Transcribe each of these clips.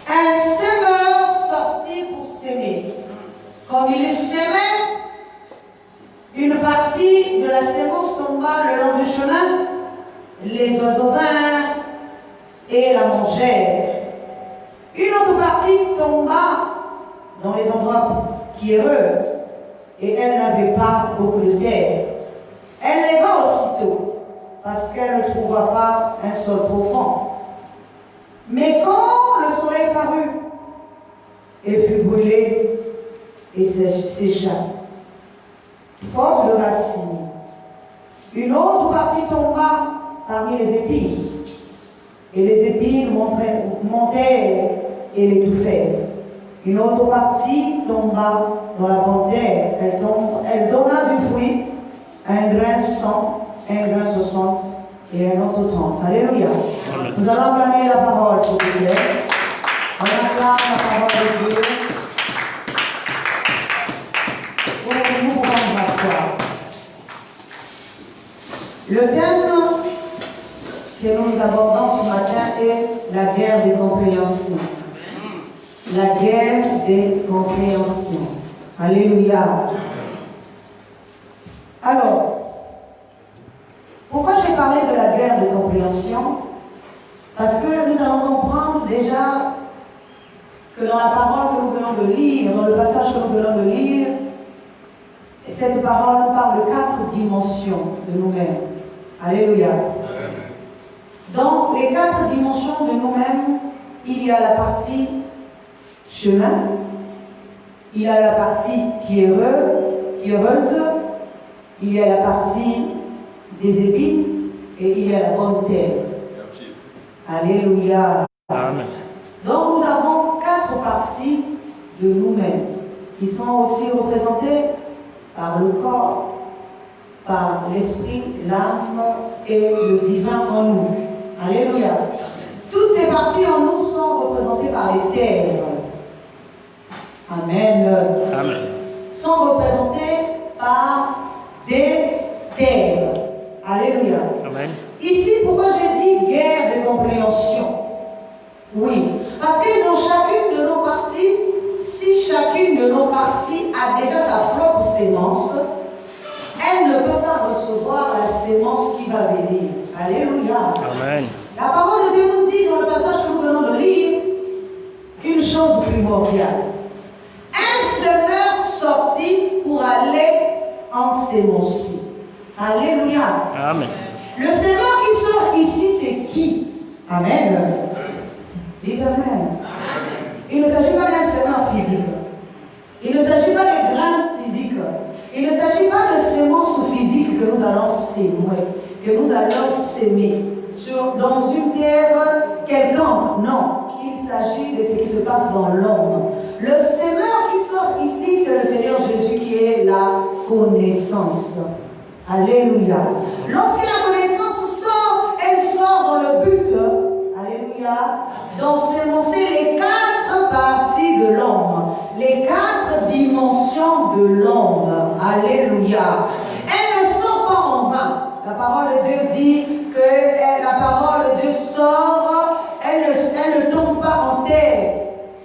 Un semeur sortit pour s'aimer. Comme il s'aimait, une partie de la sémence tomba le long du chemin. Les oiseaux vinrent et la mangèrent. Une autre partie tomba dans les endroits pierreux et elle n'avait pas beaucoup de terre. Elle leva aussitôt parce qu'elle ne trouva pas un sol profond. Mais quand le soleil parut, elle fut brûlée et sécha. Faute de racines. Une autre partie tomba parmi les épines. Et les épines montèrent et l'étouffèrent. Une autre partie tomba dans la bonne terre. Elle donna du fruit, un grain 100, un grain 60 et un autre 30. Alléluia. Amen. Nous allons acclamer la parole, s'il vous plaît. On acclame la parole de Dieu. Nous pouvons nous asseoir. Le thème que nous abordons ce matin est la guerre des compréhensions. La guerre des compréhensions. Alléluia. Alors, pourquoi j'ai parlé de la guerre des compréhensions? Parce que nous allons comprendre déjà que dans la parole que nous venons de lire, dans le passage que nous venons de lire, cette parole nous parle de 4 dimensions de nous-mêmes. Alléluia. Donc, les 4 dimensions de nous-mêmes, il y a la partie chemin, il y a la partie pierreuse, il y a la partie des épines et il y a la bonne terre. Alléluia. Amen. Donc, nous avons 4 parties de nous-mêmes qui sont aussi représentées par le corps, par l'esprit, l'âme et le divin en nous. Alléluia. Toutes ces parties en nous sont représentées par les terres. Amen. Amen. Sont représentées par des terres. Alléluia. Amen. Ici, pourquoi j'ai dit guerre de compréhension? Oui, parce que dans chacune de nos parties, si chacune de nos parties a déjà sa propre sémence, elle ne peut pas recevoir la sémence qui va venir. Alléluia. Amen. La parole de Dieu nous dit dans le passage que nous venons de lire une chose primordiale. Un semeur sortit pour aller ensemencer. Alléluia. Amen. Le semeur qui sort ici, c'est qui? Amen. Dites Amen. Il ne s'agit pas d'un semeur physique. Il ne s'agit pas de grains physiques. Il ne s'agit pas de semences physiques que nous allons s'aimer, que nous allons s'aimer dans une terre quelconque. Non, il s'agit de ce qui se passe dans l'homme. Le semeur qui sort ici, c'est le Seigneur Jésus qui est la connaissance. Alléluia. Lorsque la connaissance sort, elle sort dans le but, alléluia, d'ensemencer les 4 parties de l'homme, les 4 dimensions de l'homme. Alléluia. Elle ne sort pas en vain. La parole de Dieu dit que la parole de Dieu sort, elle ne tombe pas en terre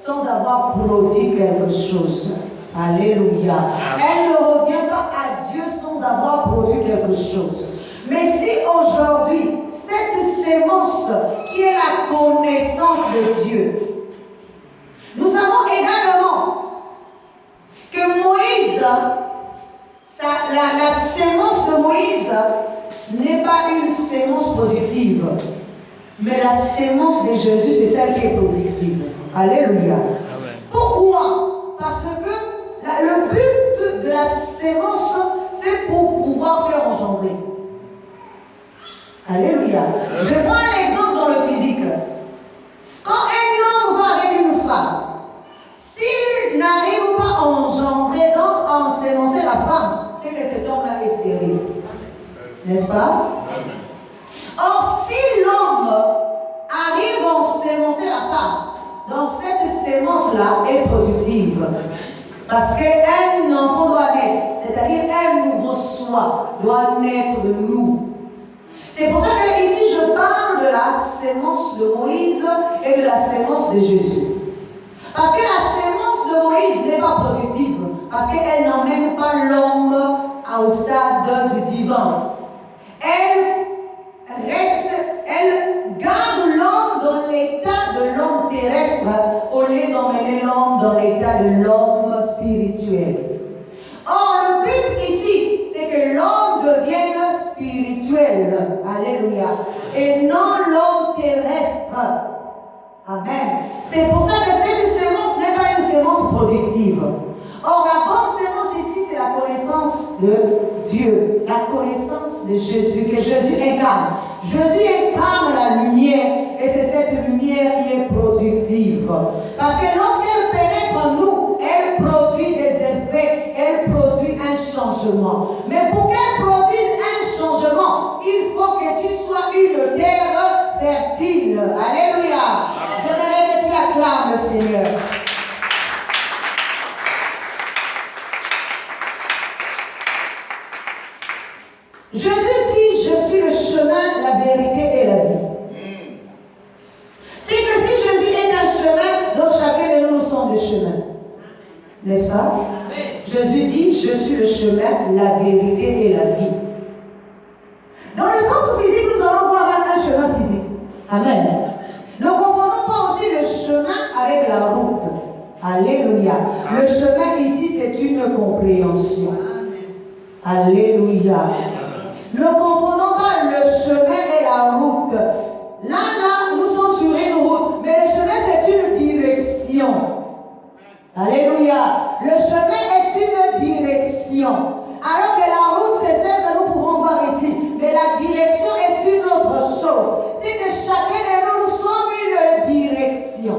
sans avoir produit quelque chose. Alléluia. Elle ne revient pas à Dieu sans avoir produit quelque chose. Mais si aujourd'hui, cette sémence qui est la connaissance de Dieu, nous savons également que Moïse, la sémence de Moïse n'est pas une sémence productive, mais la sémence de Jésus, c'est celle qui est productive. Alléluia. Amen. Pourquoi? Parce que le but de la sémence, c'est pour pouvoir faire engendrer. Alléluia. Je prends un exemple dans le physique. Quand un homme va avec une femme, s'il n'arrive pas à engendrer, donc à ensemencer la femme, c'est que cet homme-là est stérile. N'est-ce pas? Or, si l'homme arrive à ensemencer la femme, donc cette sémence-là est productive. Parce qu'un enfant doit naître, c'est-à-dire un nouveau soi doit naître de nous. C'est pour ça que ici je parle de la sémence de Moïse et de la sémence de Jésus. Parce que la sémence de Moïse n'est pas productive, parce qu'elle n'emmène pas l'homme au stade du divin. Elle garde l'homme dans l'état de l'homme terrestre au lieu d'emmener l'homme dans l'état de l'homme spirituel. Or, le but ici, c'est que l'homme devienne spirituel. Alléluia. Et non l'homme terrestre. Amen. C'est pour ça que cette sémence n'est pas une sémence productive. Or, la bonne sémence ici, c'est la connaissance de Dieu, la connaissance de Jésus, que Jésus incarne. Jésus incarne la lumière, et c'est cette lumière qui est productive. Parce que lorsqu'elle pénètre en nous, elle produit des effets, elle produit un changement. Mais pour qu'elle produise un changement, il faut que tu sois une terre fertile. Alléluia. J'aimerais que tu acclames le Seigneur. Jésus dit, je suis le chemin, la vérité et la vie. C'est que si Jésus est un chemin, donc chacun de nous sommes des chemins. N'est-ce pas? Jésus dit, je suis le chemin, la vérité et la vie. Dans le sens physique, nous allons voir un chemin physique. Amen. Ne confondons pas aussi le chemin avec la route. Alléluia. Le chemin ici, c'est une compréhension. Alléluia. Ne confondons pas le chemin et la route. Là, nous sommes sur une route, mais le chemin, c'est une direction. Alléluia. Le chemin est une direction. Alors que la route, c'est celle que nous pouvons voir ici. Mais la direction est une autre chose. C'est que chacun de nous sommes une direction.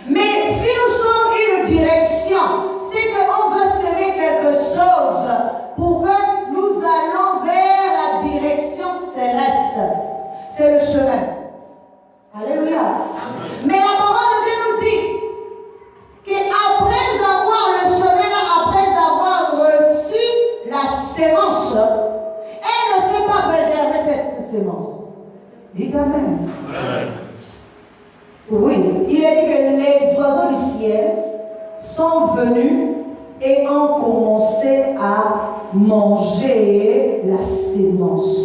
Mais si nous sommes une direction, c'est qu'on veut semer quelque chose pour que nous allons vers la direction céleste. C'est le chemin. Alléluia. Mais la parole de Dieu nous dit qu'après avoir le chemin, après avoir reçu la sémence, elle ne sait pas préserver cette sémence. Dites Amen. Oui, il est dit que les oiseaux du ciel sont venus et ont commencé à manger la sémence.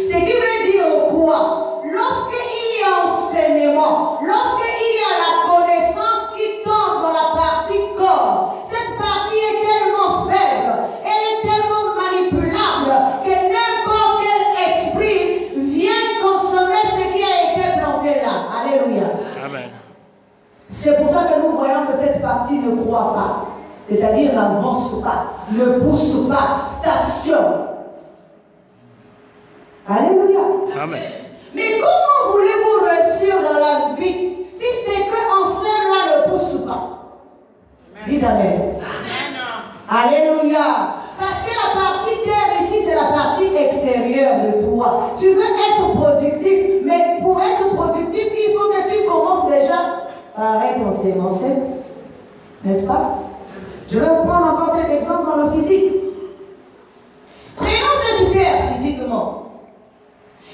Ce qui veut dire quoi? Lorsqu'il y a enseignement, lorsqu'il y a la connaissance qui tombe dans la partie corps, cette partie est tellement faible, elle est tellement manipulable que n'importe quel esprit vient consommer ce qui a été planté là. Alléluia. Amen. C'est pour ça que nous voyons que cette partie ne croit pas. C'est-à-dire n'avance pas, ne pousse pas, stationne. Alléluia. Amen. Mais comment voulez-vous réussir dans la vie si c'est qu'un seul là ne pousse pas? Dites Amen. Alléluia. Parce que la partie terre ici, c'est la partie extérieure de toi. Tu veux être productif, mais pour être productif, il faut que tu commences déjà par être ensemencé. N'est-ce pas? Je vais vous prendre encore cet exemple dans le physique. Prenons cette terre physiquement.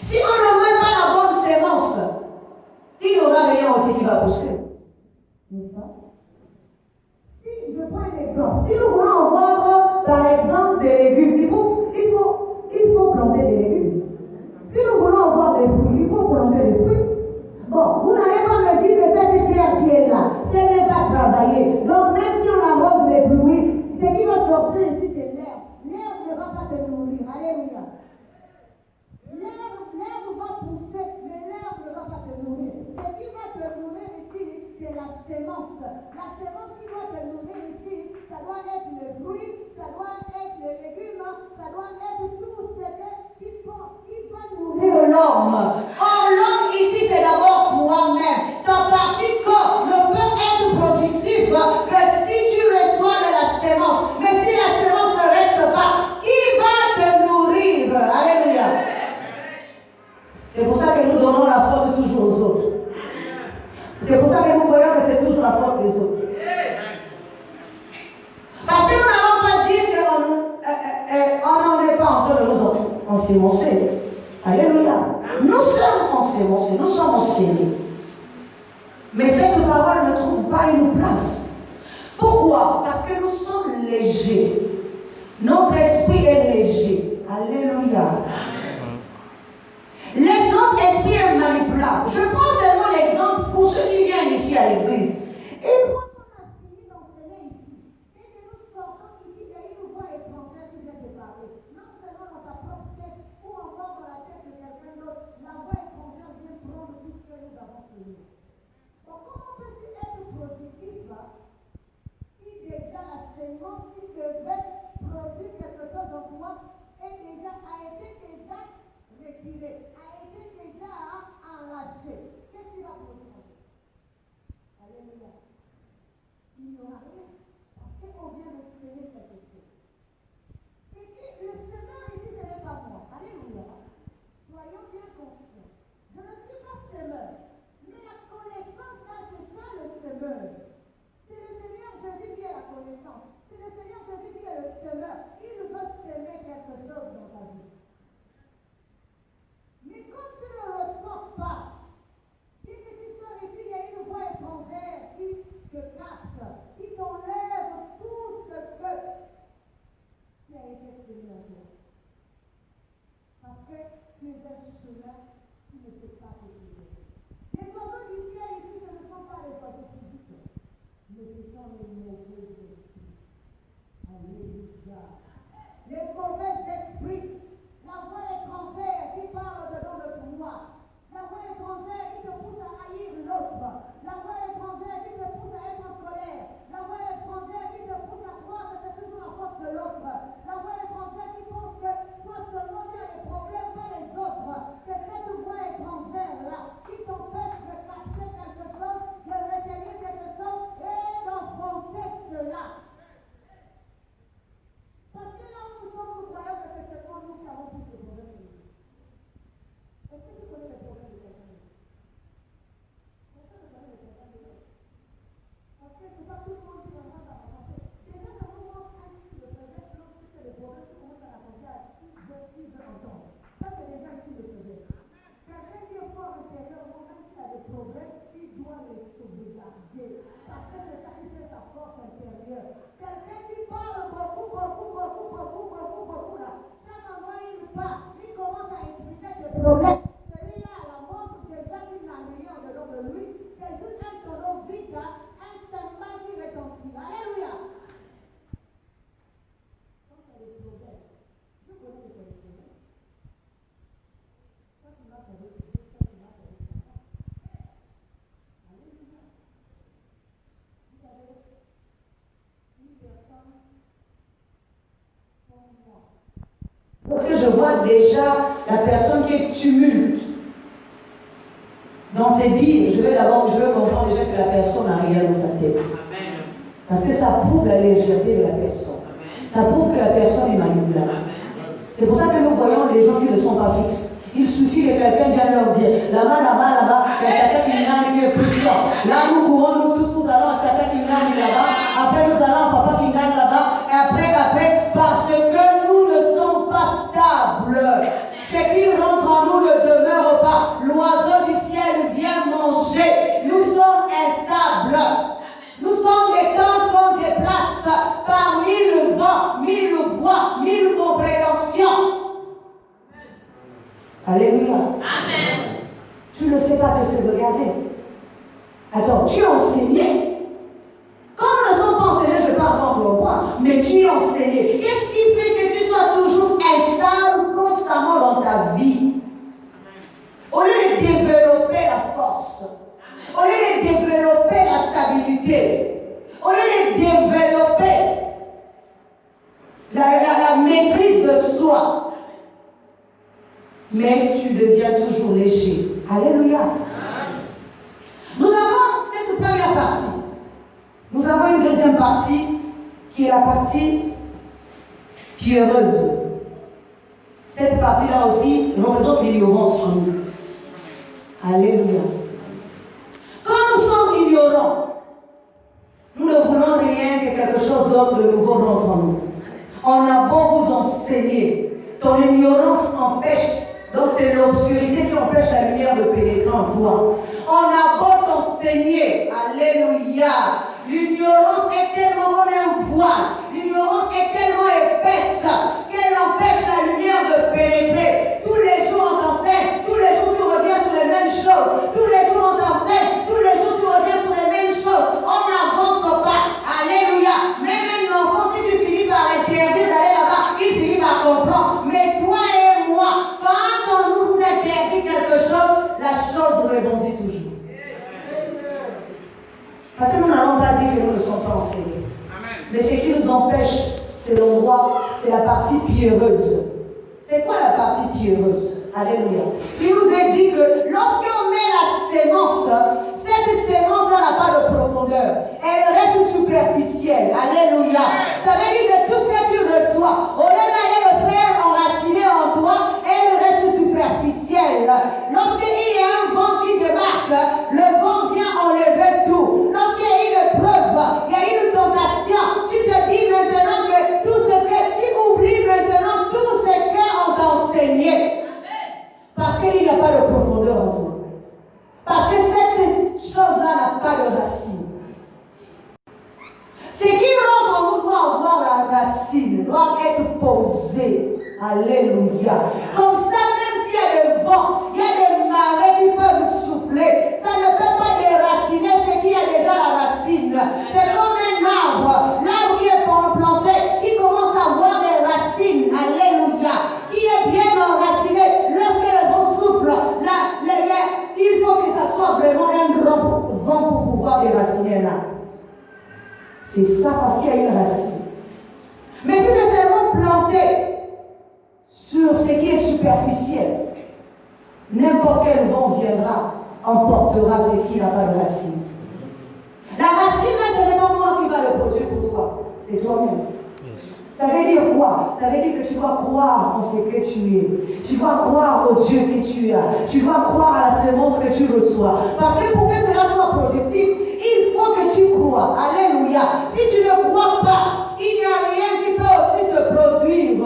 Si on ne met pas la bonne sémence, il y aura rien aussi qui va pousser. N'est-ce pas? Si je prends un exemple, si nous voulons avoir par exemple des légumes, il faut planter des légumes. Si nous voulons avoir des fruits, il faut planter des fruits. Bon, vous n'allez pas me dire que cette terre qui est là, ce n'est pas travaillé. Donc même si on arrose les pluies, ce qui va sortir ici, c'est l'air. L'air ne va pas te nourrir. Alléluia. L'air va pousser, mais l'air ne va pas te nourrir. Ce qui va te nourrir ici, c'est la sémence. La sémence qui doit te nourrir ici, ça doit être le fruit, ça doit être les légumes, ça doit être tout ce qui va nourrir l'homme. Or, l'homme ici, c'est d'abord toi-même. Ta partie corps ne peut être productive que si tu reçois de la sémence. Mais si la sémence ne reste pas, qui va te nourrir? Alléluia. C'est pour ça que nous donnons la faute toujours aux autres. C'est pour ça que nous voyons que c'est toujours la faute des autres. Parce que nous n'allons pas dire qu'on n'en est pas en train de nous ensemencer. Alléluia. Nous sommes ensemencés, nous sommes enseigner. Mais cette parole ne trouve pas une place. Pourquoi? Parce que nous sommes légers. Notre esprit est léger. Alléluia. Notre esprit est manipulable. Je prends seulement l'exemple pour ceux qui viennent ici à l'église. Et quand on a fini d'enseigner ici, et que nous sortons ici, il y a une voix étrangère qui vient te parler. Non seulement dans ta propre tête, ou encore dans la tête de quelqu'un d'autre, la voix étrangère vient prendre tout ce que nous avons enseigné. Donc comment peux-tu être productif si déjà l'enseignement, si devait produire quelque chose en toi, a été déjà retiré, a été déjà enlâché? Qu'est-ce qui va produire? Alléluia. Il n'y aura rien. Parce qu'on vient de semer quelque chose. Et puis le semeur ici, ce n'est pas moi. Alléluia. Soyons bien conscients. Je ne suis pas semeur. Mais la connaissance, là, c'est ça le semeur. C'est le Seigneur Jésus qui est la connaissance. C'est le Seigneur Jésus qui est le semeur. Il veut semer quelque chose dans ta vie. Mais quand tu ne le reçois pas, dès que tu sors ici, il y a une voix étrangère qui te capte, qui t'enlève tout ce que qui a été semé en toi. Parce que tu es un chemin qui ne peut pas te guider. Les oiseaux du ciel ici, ce ne sont pas les oiseaux physiques, mais ce sont les mauvais esprits. Alléluia. Les mauvais esprits. La voix étrangère qui parle dedans le pouvoir. La voix étrangère qui te pousse à haïr l'autre. La voix étrangère qui te pousse à être en colère. La voix étrangère qui te pousse à croire que c'est toujours la faute de l'autre. La voix étrangère qui pense que toi seulement tu as des problèmes, pas les autres. C'est cette voix étrangère-là qui t'empêche de capter quelque chose, de retenir quelque chose et d'enfoncer cela. Parce que là où nous sommes, nous croyons que c'est seulement nous qui avons tous les problèmes de nous. Est-ce que tu connais les problèmes de quelqu'un d'autre? Personne ne connaît les problèmes de l'autre. Parce que c'est pas tout le monde qui est en train d'avancer. Déjà, quand on commence à ici le projet, l'autre qui fait les problèmes, tu commences à raconter à qui veut entendre. Ça, c'est déjà ici le projet. Quelqu'un qui est fort intérieurement, même s'il a des problèmes, il doit les sauvegarder. Parce que c'est ça qui fait sa force intérieure. Quelqu'un qui parle beaucoup là. Chaque endroit il part, il commence à expliquer ses problèmes. Celui-là à la montre, déjà qu'il n'a rien en dedans de lui. C'est juste un tonneau vide, un cymbale qui retentit. Alléluia. Donc c'est le problème. Je connais les problèmes. Ça tu m'as fait réfléchir, ça tu m'as fait réfléchir. Alléluia. Vous savez, une personne comme moi. Parce que je vois déjà la personne qui est tumulte dans ses dires. Je veux comprendre déjà que la personne n'a rien dans sa tête. Amen. Parce que ça prouve la légèreté de la personne. Amen. Ça prouve que la personne est manipulable. Amen. C'est pour ça que nous voyons les gens qui ne sont pas fixes. Il suffit que quelqu'un vienne leur dire, là-bas, il y a quelqu'un qui gagne qui est puissant. Là, nous courons, nous tous, nous allons à quelqu'un qui gagne là-bas. Après, nous allons à papa qui gagne là-bas. Et après, parce que nous ne sommes pas stables. Ce qui rentre en nous ne demeure pas. L'oiseau du ciel vient manger. Nous sommes instables. Nous sommes des temps qu'on déplace par mille vents, mille voix, mille compréhensions. Alléluia. Amen. Tu ne sais pas ce que c'est regarder. Attends, tu es enseigné. Quand nous ne sommes pas enseignés, je ne vais pas avoir le roi, mais tu es enseigné. Qu'est-ce qui fait que tu sois toujours instable constamment dans ta vie? Au lieu de développer la force, au lieu de développer la stabilité, au lieu de développer la maîtrise de soi, mais tu deviens toujours léger. Alléluia. Nous avons cette première partie. Nous avons une deuxième partie qui est la partie pierreuse. Cette partie-là aussi représente l'ignorance en nous. Alléluia. Quand nous sommes ignorants, nous ne voulons rien que quelque chose d'autre de nouveau rentre en nous. On a beau vous enseigner, ton ignorance empêche Donc c'est l'obscurité qui empêche la lumière de pénétrer en toi. On a beau t'enseigner, alléluia. L'ignorance est tellement comme un voile. L'ignorance est tellement épaisse qu'elle empêche la lumière de pénétrer. Tous les jours on t'enseigne, tous les jours tu reviens sur les mêmes choses. Tous les jours on t'enseigne, tous les jours tu reviens sur les mêmes choses. On n'avance pas. Alléluia. Même un enfant, si tu finis par interdire d'aller là-bas, il finit par comprendre. Mais toi et moi, quand on nous interdit quelque chose, la chose rebondit toujours. Parce que nous n'allons pas dire que nous ne sommes pas enseignés. Mais ce qui nous empêche, selon moi, c'est la partie pierreuse. C'est quoi la partie pierreuse? Alléluia. Il nous est dit que lorsqu'on met la sémence, cette sémence n'a pas de profondeur. Elle reste superficielle. Alléluia. Ça veut dire que tout ce que tu reçois, au lieu d'aller le faire enraciner en toi, elle reste superficielle. Lorsqu'il y a un vent qui débarque, le vent vient enlever tout. Lorsqu'il y a une preuve, il y a une tentation, tu te dis maintenant que tout ce que tu oublies maintenant, tout ce qu'on t'a enseigné. Parce qu'il n'y a pas de profondeur en toi. Parce que cette chose-là n'a pas de racine. Ce qui rend en nous doit avoir la racine, doit être posé. Alléluia. Comme ça, même s'il y a des vents, il y a des marées qui peuvent souffler, ça ne peut pas déraciner ce qui a déjà la racine. C'est comme un arbre. L'arbre qui est planté, qui commence à avoir des racines. Alléluia. Il est bien enraciné. Lorsque le vent souffle, il faut que ça soit vraiment un grand vent pour pouvoir déraciner là. C'est ça parce qu'il y a une racine. Mais si c'est seulement planté sur ce qui est superficiel, n'importe quel vent viendra, emportera ce qui n'a pas de racine. La racine, ce n'est pas moi qui va le produire pour toi, c'est toi-même. Ça veut dire quoi? Ça veut dire que tu dois croire en ce que tu es. Tu dois croire au Dieu que tu as. Tu dois croire à la semence que tu reçois. Parce que pour que cela soit productif, il faut que tu crois. Alléluia. Si tu ne crois pas, il n'y a rien qui peut aussi se produire.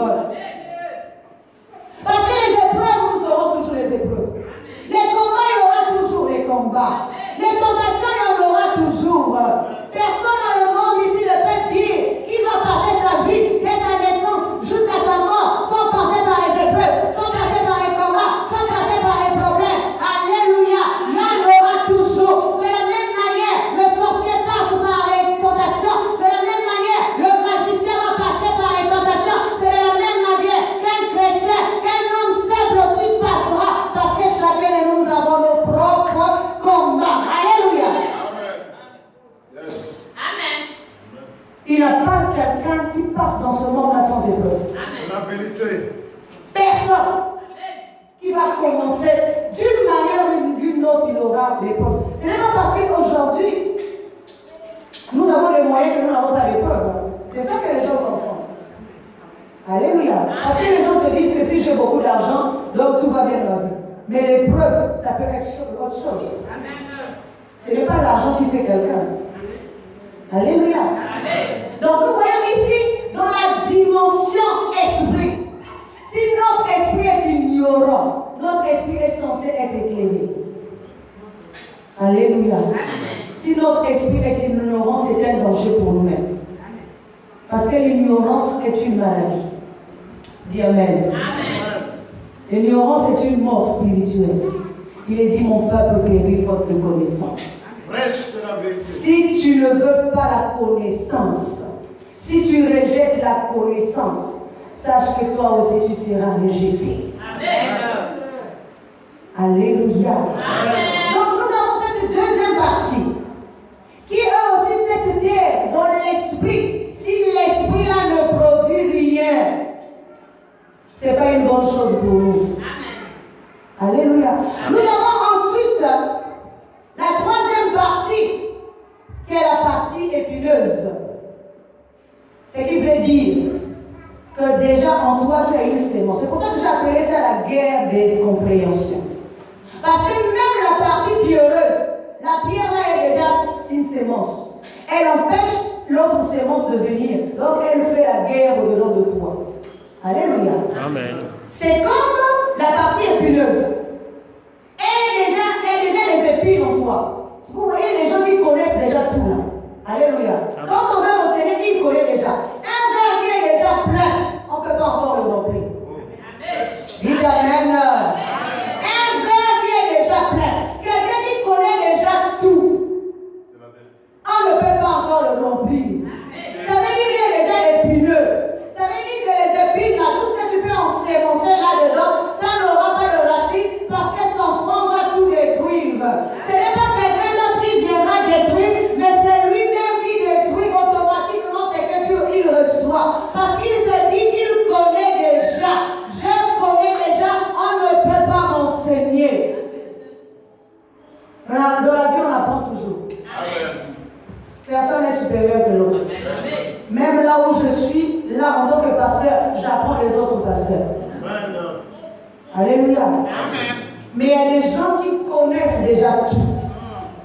Parce que les épreuves, nous aurons toujours les épreuves. Les combats, il y aura toujours les combats. Les tentations, il y en aura toujours. Personne dans le monde ici ne peut dire qu'il va passer sa vie dès sa naissance jusqu'à sa mort sans passer par les épreuves, sans passer par les combats, sans passer par les problèmes. Alléluia. Il y en aura toujours. De la même manière, le sorcier passe par les tentations. De la même manière, le magicien va passer par les tentations. C'est de la même manière qu'un chrétien, qu'un homme simple aussi passera. Parce que chacun de nous avons nos propres combats. Alléluia. Il n'y a pas quelqu'un qui passe dans ce monde-là sans épreuve. La vérité. Personne qui va commencer d'une manière ou d'une autre, il aura l'épreuve. Ce n'est pas parce qu'aujourd'hui, nous avons les moyens que nous n'avons pas d'épreuve. C'est ça que les gens confondent. Alléluia. Parce que les gens se disent que si j'ai beaucoup d'argent, donc tout va bien dans la vie. Mais l'épreuve, ça peut être autre chose. Ce n'est pas l'argent qui fait quelqu'un. Alléluia. Donc nous voyons ici dans la dimension esprit. Si notre esprit est ignorant, notre esprit est censé être éclairé. Alléluia. Si notre esprit est ignorant, c'est un danger pour nous-mêmes. Parce que l'ignorance est une maladie. Dis Amen. L'ignorance est une mort spirituelle. Il est dit, mon peuple périt faute de connaissance. Si tu ne veux pas la connaissance, si tu rejettes la connaissance, sache que toi aussi tu seras rejeté. Amen. Alléluia. Amen. Donc nous avons cette deuxième partie qui est aussi cette terre dans l'esprit. Si l'esprit là ne produit rien, ce n'est pas une bonne chose pour nous. Amen. Alléluia. Amen. Nous avons ensuite la troisième partie, qui est la partie épineuse. Ce qui veut dire que déjà en toi tu as une sémence. C'est pour ça que j'ai appelé ça la guerre des compréhensions. Parce que même la partie pierreuse, la pierre là est déjà une sémence. Elle empêche l'autre sémence de venir. Donc elle fait la guerre au-dedans de toi. Alléluia. Amen. C'est comme la partie épineuse. Et il y a déjà les épines en toi. Vous voyez les gens qui connaissent déjà tout là. Alléluia. Quand on veut enseigner, il connaît déjà. Un verre qui est déjà plein, on ne peut pas encore le remplir. Dites Amen. Un verre qui est déjà plein. Quelqu'un qui connaît déjà tout. On ne peut pas encore le remplir. Ça veut dire qu'il est déjà épineux. Ça veut dire que les épines, là, tout ce que tu peux ensemencer là-dedans, ça n'aura pas de racine parce que son front va tout détruire. Ce n'est pas quelqu'un d'autre qui viendra détruire, mais c'est lui-même qui détruit automatiquement ce que il reçoit. Parce qu'il se dit qu'il connaît déjà. Je connais déjà, on ne peut pas m'enseigner. Dans la vie, on apprend toujours. Personne n'est supérieur que l'autre. Même là où je suis, là en tant que pasteur, j'apprends les autres pasteurs. Alléluia. Mais il y a des gens qui connaissent déjà tout.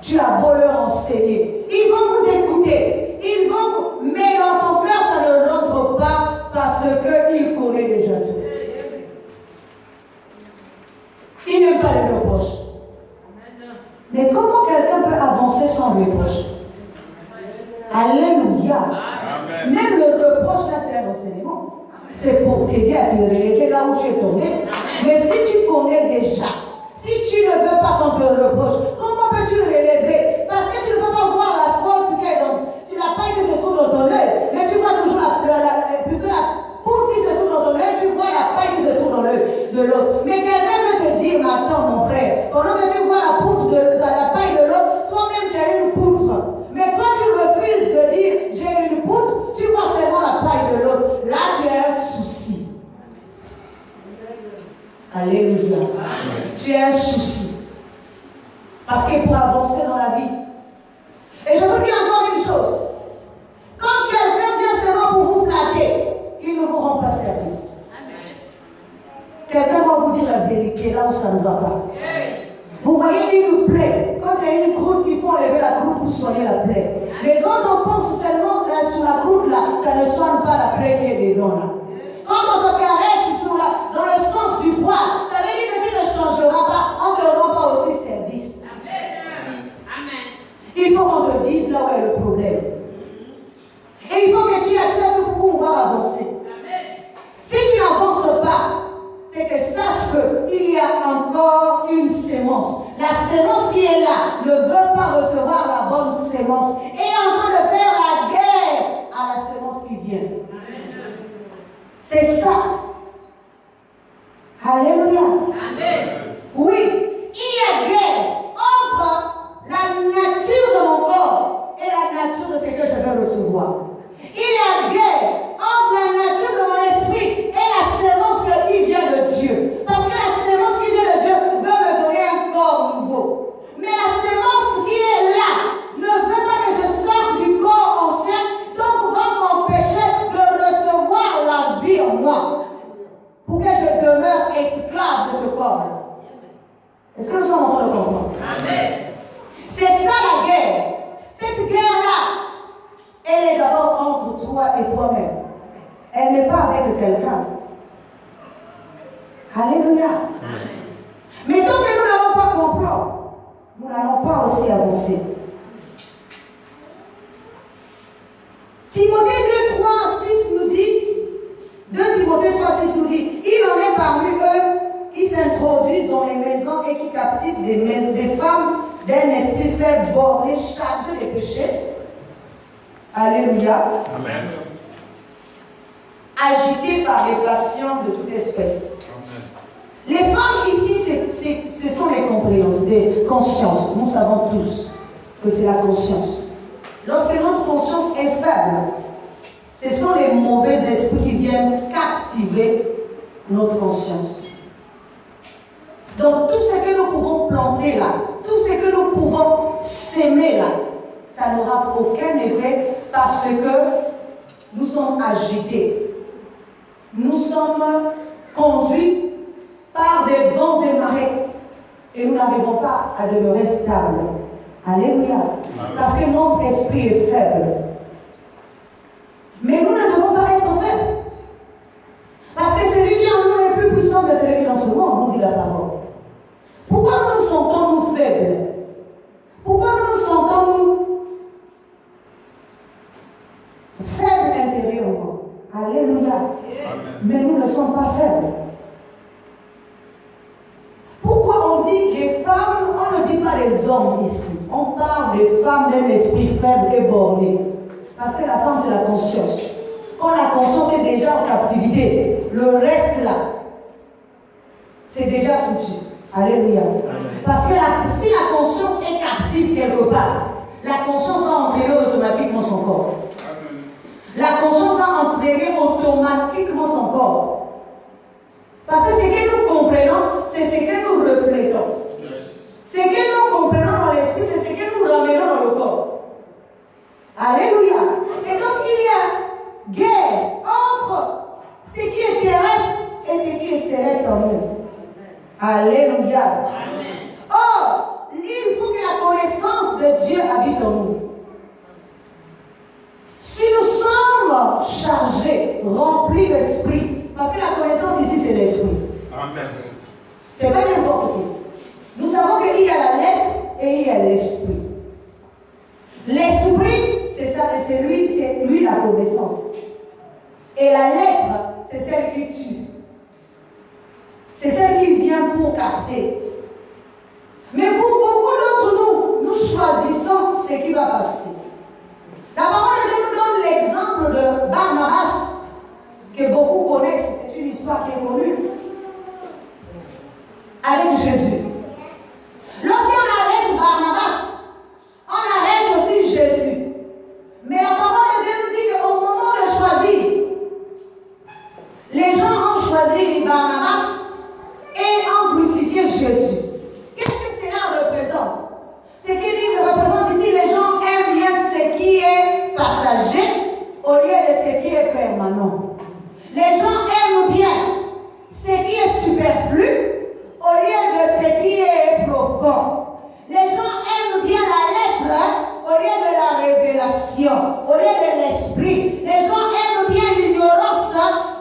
Tu as beau leur enseigner. Ils vont vous écouter. Ils vont, mais dans son cœur, ça ne rentre pas parce qu'il connaît déjà tout. Il n'aime pas les reproches. Mais comment quelqu'un peut avancer sans reproche? Alléluia. Amen. Même le reproche, là, c'est un enseignement. C'est pour t'aider à te relever là où tu es tombé. Mais si tu connais déjà, si tu ne veux pas qu'on te reproche, comment peux-tu relever? Parce que tu ne peux pas voir la faute qui est dans. Tu n'as pas qui se trouve dans ton œil, mais tu vois toujours plutôt la poudre qui se trouve dans ton œil, tu vois la paille qui se trouve dans l'œil de l'autre. Mais quelqu'un veut te dire, mais attends mon frère, pendant que tu vois la poudre de la paille de l'autre, toi-même tu as une poudre. Mais toi tu refuses de dire, j'ai une poudre, tu vois seulement la paille de l'autre. Là tu as un souci. Alléluia. Tu as un souci. Parce que pour avancer dans la vie. Et je vous dis encore une chose. Quand quelqu'un vient seulement pour vous flatter, il ne vous rend pas service. Quelqu'un va vous dire la vérité là où ça ne va pas. Vous voyez une plaie. Quand c'est une croûte, il faut enlever la croûte pour soigner la plaie. Mais quand on pense seulement sur la croûte là, ça ne soigne pas la plaie qui est dedans là. Quand on te caresse dans le sens du poids, ça veut dire que tu ne changeras pas. On ne te rend pas aussi service. Amen. Il faut qu'on te dise là où est le problème. Et il faut que tu acceptes pour pouvoir avancer. Si tu n'avances pas, c'est que sache qu'il y a encore une sémence. La sémence qui est là ne veut pas recevoir la bonne sémence. Et est en train de faire la guerre à la sémence qui vient. C'est ça. Alléluia. Amen. Oui, il y a guerre entre la nature de mon corps et la nature de ce que je veux recevoir. Il y a guerre entre la nature de mon esprit et la sémence qui vient de Dieu. Parce que la sémence qui vient de Dieu veut me donner un corps nouveau. Mais la sémence qui est là ne veut pas que je sorte du corps ancien, donc va m'empêcher de recevoir la vie en moi. Pour que je demeure esclave de ce corps. Est-ce que nous sommes en train de comprendre? Amen. C'est ça la guerre. Cette guerre-là, elle est d'abord entre toi et toi-même. Elle n'est pas avec quelqu'un. Alléluia. Mais tant que nous n'allons pas comprendre, nous n'allons pas aussi avancer. Timothée 2, 3, 6 nous dit, 2 Timothée 3, 6 nous dit, il en est parmi eux qui s'introduisent dans les maisons et qui captivent des femmes d'un esprit faible, borné, chargé de péché. Alléluia. Amen. Agité par les passions de toute espèce. Amen. Les femmes ici, ce sont les compréhensions, des consciences. Nous savons tous que c'est la conscience. Lorsque notre conscience est faible, ce sont les mauvais esprits qui viennent captiver notre conscience. Donc tout ce que nous pouvons planter là, tout ce que nous pouvons s'aimer là, ça n'aura aucun effet parce que nous sommes agités. Nous sommes conduits par des vents et marées et nous n'arrivons pas à demeurer stables. Alléluia. Parce que notre esprit est faible. Mais nous ne devons pas être faibles. Parce que celui qui en nous est plus puissant que celui qui est dans ce monde. dit la parole. Pourquoi nous nous sentons-nous faibles? Pourquoi nous nous sentons-nous faibles intérieurement? Alléluia. Amen. Mais nous ne sommes pas faibles. Pourquoi on dit les femmes, on ne dit pas les hommes ici. On parle des femmes d'un esprit faible et borné. Parce que la femme, c'est la conscience. Quand la conscience est déjà en captivité, le reste là, c'est déjà foutu. Alléluia. Amen. Parce que si la conscience est captive quelque part, la conscience va entraîner automatiquement son corps. Amen. La conscience va entraîner automatiquement son corps. Parce que ce que nous comprenons, c'est ce que nous reflétons. Yes. Ce que nous comprenons dans l'esprit, c'est ce que nous ramenons dans le corps. Alléluia. Et donc il y a guerre entre ce qui est terrestre et ce qui est céleste en nous. Alléluia. Amen. Or, il faut que la connaissance de Dieu habite en nous. Si nous sommes chargés, remplis d'esprit, parce que la connaissance ici, c'est l'esprit. Amen. C'est pas n'importe qui. Nous savons qu'il y a la lettre et il y a l'esprit. L'esprit, c'est ça, c'est lui la connaissance. Et la lettre, c'est celle qui tue. C'est celle qui vient pour capter. Mais pour beaucoup d'entre nous, nous choisissons ce qui va passer. La parole de Dieu nous donne l'exemple de Barnabas, que beaucoup connaissent, c'est une histoire qui est connue, avec Jésus. Lorsqu'on arrête Barnabas, on arrête aussi Jésus. Mais la parole de Dieu nous dit qu'au moment de choisir, les gens ont choisi Barnabas et ont crucifié Jésus. Qu'est-ce que cela représente? Ce qui représente ici, les gens aiment bien ce qui est passager au lieu de ce qui est permanent. Les gens aiment bien ce qui est superflu au lieu de ce qui est profond. Les gens aiment bien la lettre au lieu de la révélation, au lieu de l'esprit. Les gens aiment bien l'ignorance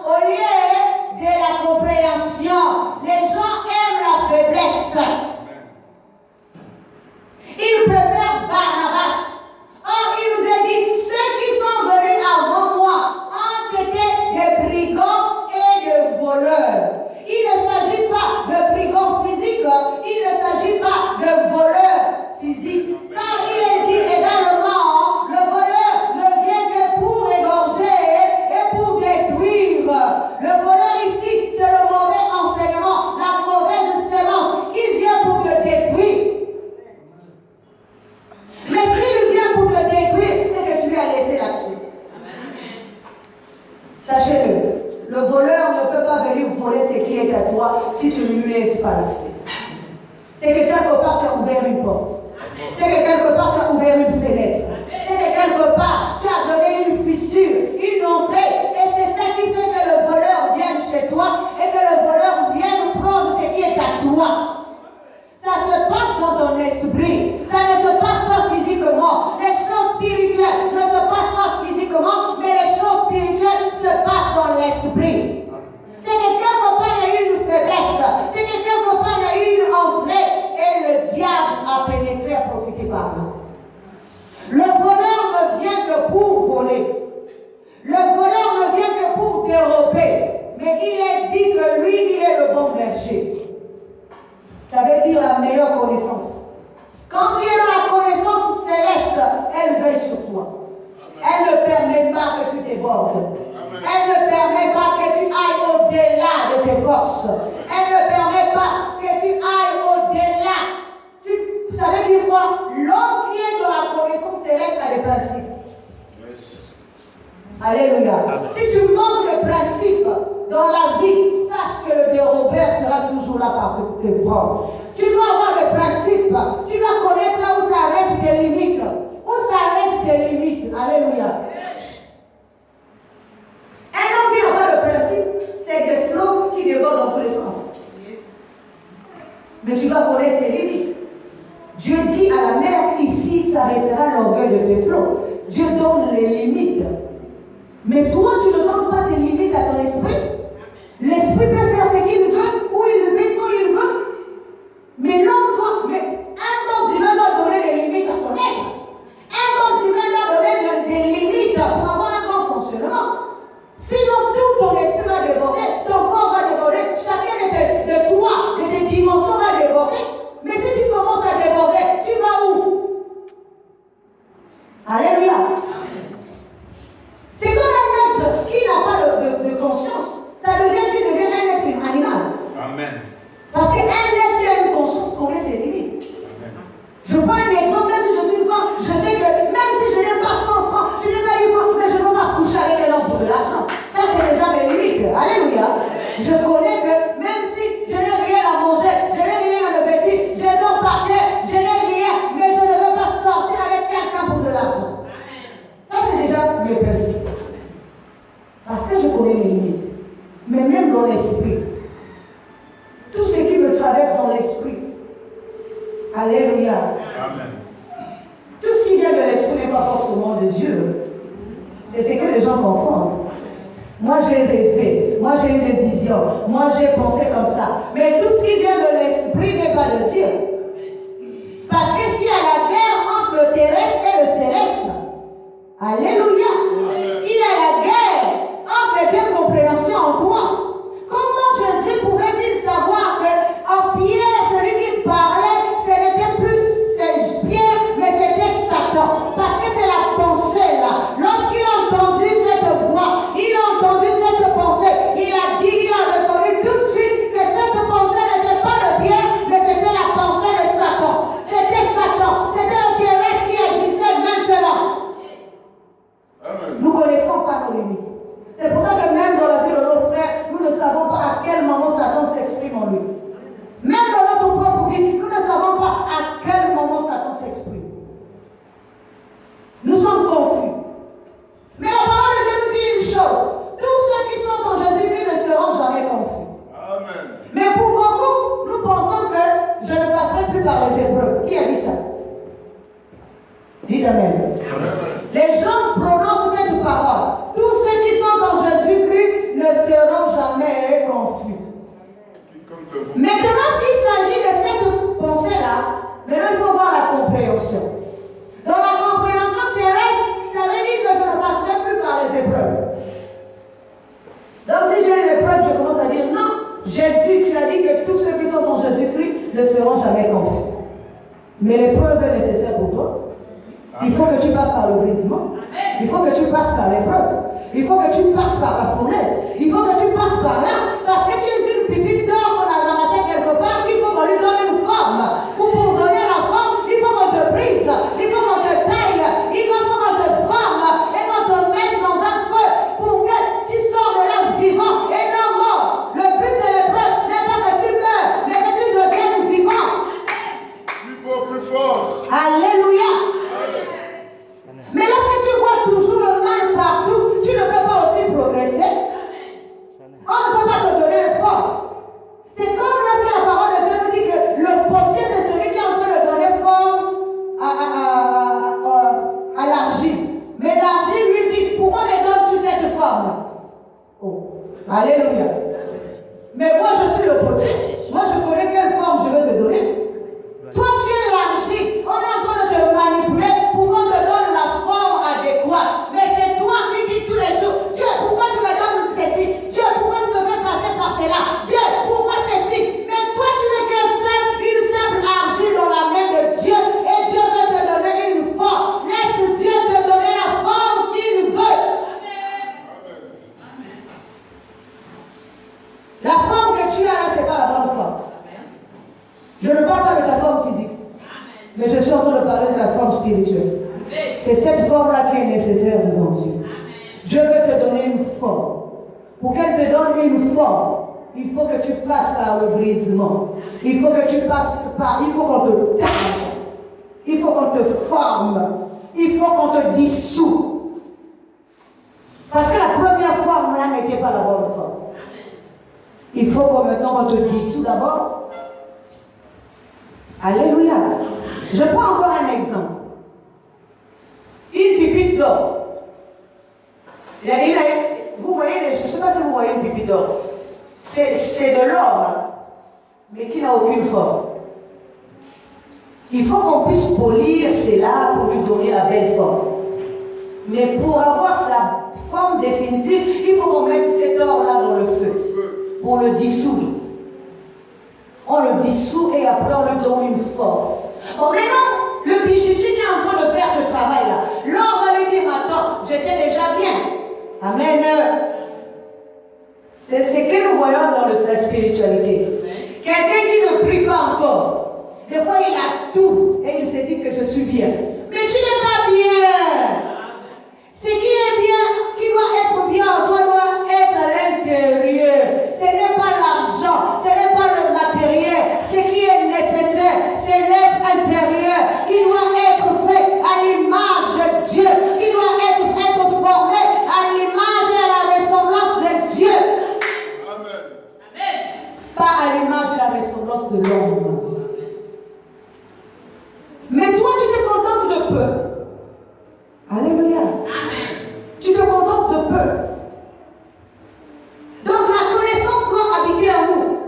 au lieu de la compréhension. Les gens aiment la faiblesse. Ils préfèrent Barnabas. Or, il nous a dit, ceux qui sont venus avant moi ont été des brigands et des voleurs. Il ne s'agit pas de brigands physiques, il ne s'agit pas de voleurs physiques. Car il est dit également, le voleur ne vient que pour égorger et pour détruire. Le voleur ici, c'est le mauvais enseignement, la mauvaise sémence. Il vient pour te détruire. Mais s'il vient pour te détruire, c'est que tu lui as laissé l'accès. Sachez-le, le voleur ne peut pas venir voler ce qui est à toi si tu ne lui laisses pas l'accès. C'est que quelque part tu as ouvert une porte. C'est que quelque part tu as ouvert une fenêtre. C'est que quelque part tu as donné une fissure, une entrée. Et c'est ça qui fait que le voleur vienne chez toi et que le voleur vienne prendre ce qui est à toi. Ça se passe dans ton esprit. Ça ne se passe pas physiquement. Les choses spirituelles ne se passent pas physiquement, mais les choses spirituelles se passent dans l'esprit. C'est que quelque part il y a eu une faiblesse. C'est que quelque part il y a eu une entrée et le diable a pénétré et profité par là. Le voleur ne vient que pour voler. Le voleur ne vient que pour dérober. Mais il est dit que lui, il est le bon berger. Ça veut dire la meilleure connaissance. Quand tu es dans la connaissance céleste, elle veille sur toi. Elle ne permet pas que tu débordes. Elle ne permet pas que tu ailles au-delà de tes forces. Elle ne permet pas que tu ailles au-delà. Ça veut dire quoi? L'homme qui est dans la connaissance céleste a des principes. Yes. Alléluia. Amen. Si tu manques de principes dans la vie, sache que le dérobeur sera toujours là pour te prendre. Tu dois avoir des principes. Tu dois connaître là où s'arrêtent tes limites. Où s'arrêtent tes limites. Alléluia. Un homme qui n'a pas de principe, c'est des flots qui débordent dans tous les sens. Mais tu dois connaître tes limites. Dieu dit à la mer, ici s'arrêtera l'orgueil de tes flots. Dieu donne les limites. Mais toi, tu ne donnes pas tes limites à ton esprit. L'esprit peut faire ce qu'il veut, où il veut, quand il veut. Amen. Tout ce qui vient de l'esprit n'est pas forcément de Dieu. C'est ce que les gens confondent. Moi j'ai rêvé, moi j'ai eu des visions, moi j'ai pensé comme ça. Mais tout ce qui vient de l'esprit n'est pas de Dieu. Parce que s'il y a la guerre entre le terrestre et le céleste, alléluia, il y a la guerre entre les deux compréhensions en toi. Comment Jésus pouvait-il savoir qu'en Pierre, celui qui parlait, ce n'était plus Pierre, mais c'était Satan? Parce que c'est la pensée là. Lorsqu'il a entendu cette voix, il a entendu cette pensée, il a reconnu tout de suite que cette pensée n'était pas de Pierre, mais c'était la pensée de Satan. C'était Satan, c'était le terrestre qui agissait maintenant. Amen. Nous ne connaissons pas nos limites. C'est pour ça que même dans la vie de nos frères, nous ne savons pas à quel moment Satan s'exprime en lui. Même dans notre propre vie, nous ne savons pas à quel moment Satan s'exprime. Nous sommes confus. Mais la parole de Dieu nous dit une chose. Tous ceux qui sont en Jésus-Christ ne seront jamais confus. Amen. Mais pour beaucoup, nous pensons que je ne passerai plus par les épreuves. Qui a dit ça? Dites Amen. Amen. Les gens prononcent cette parole. Tous ceux qui sont en Jésus-Christ ne seront jamais confus. Maintenant, s'il s'agit de cette pensée-là, maintenant il faut voir la compréhension. Dans la compréhension terrestre, ça veut dire que je ne passerai plus par les épreuves. Donc si j'ai une épreuve, je commence à dire non. Jésus, tu as dit que tous ceux qui sont en Jésus-Christ ne seront jamais confus. Mais l'épreuve est nécessaire pour toi. Il faut que tu passes par le brisement. Il faut que tu passes par l'épreuve. Il faut que tu passes par la fournaise. Il faut que tu passes par là. Parce que tu es une pipite d'or qu'on a ramassée quelque part. Il faut qu'on lui donne une forme. Ou pour donner la forme, il faut qu'on te brise. Il faut qu'on te taille. Il faut qu'on te forme. Et qu'on te mette dans un feu. Pour que tu sors de là vivant et non mort. Le but de l'épreuve n'est pas que tu meurs, mais que tu deviennes vivant. Plus beau, plus fort. Alléluia. Mais lorsque tu vois toujours le mal partout, tu ne peux pas aussi progresser. On ne peut pas te donner un fort. C'est comme lorsque la parole de Dieu nous dit que le potier, c'est celui qui est en train de donner forme à l'argile. Mais l'argile lui dit, pourquoi me donnes-tu cette forme? Oh, alléluia. Mais moi, je suis le potier. Moi, je connais quelle forme je vais te donner. Toi, tu es l'argile. On est en train de te manipuler pour qu'on te donne la forme adéquate. Mais c'est toi qui dis tous les jours, Dieu, pourquoi tu me donnes ceci? Dieu, pourquoi tu me fais passer par cela? Dieu, pourquoi ceci? Mais toi, tu n'es une simple argile dans la main de Dieu. Et Dieu veut te donner une forme. Laisse Dieu te donner la forme qu'il veut. Amen. La forme que tu as là, ce n'est pas la bonne forme. Je ne parle pas de ta forme physique, mais je suis en train de parler de ta forme spirituelle. C'est cette forme-là qui est nécessaire devant Dieu. Dieu veut te donner une forme. Pour qu'elle te donne une forme, il faut que tu passes par le brisement. Il faut que tu passes par, il faut qu'on te taille. Il faut qu'on te forme. Il faut qu'on te dissout. Parce que la première forme-là n'était pas la bonne forme. Il faut que maintenant on te dissout d'abord. Alléluia. Je prends encore un exemple. Une pipite d'or. Vous voyez, je ne sais pas si vous voyez une pipite d'or. C'est de l'or, hein, mais qui n'a aucune forme. Il faut qu'on puisse polir cela pour lui donner la belle forme. Mais pour avoir la forme définitive, il faut qu'on mette cet or-là dans le feu pour le dissoudre. On le dissout et après on lui donne une forme. Bon, maintenant, le bijoutier qui est en train de faire ce travail-là, l'or va lui dire, attends, j'étais déjà bien. Amen. C'est ce que nous voyons dans la spiritualité. Quelqu'un qui ne prie pas encore. Des fois, il a tout et il se dit que je suis bien. Mais tu n'es pas bien. Ce qui est bien, qui doit être bien en toi, doit être à l'intérieur. Ce n'est pas l'argent, ce n'est pas le matériel. Ce qui est nécessaire, c'est l'être intérieur qui doit être fait à l'image de Dieu, qui doit être formé à l'image et à la ressemblance de Dieu. Amen. Pas à l'image et à la ressemblance de l'homme. de peu. Alléluia. Tu te contentes de peu. Donc la connaissance doit habiter en nous.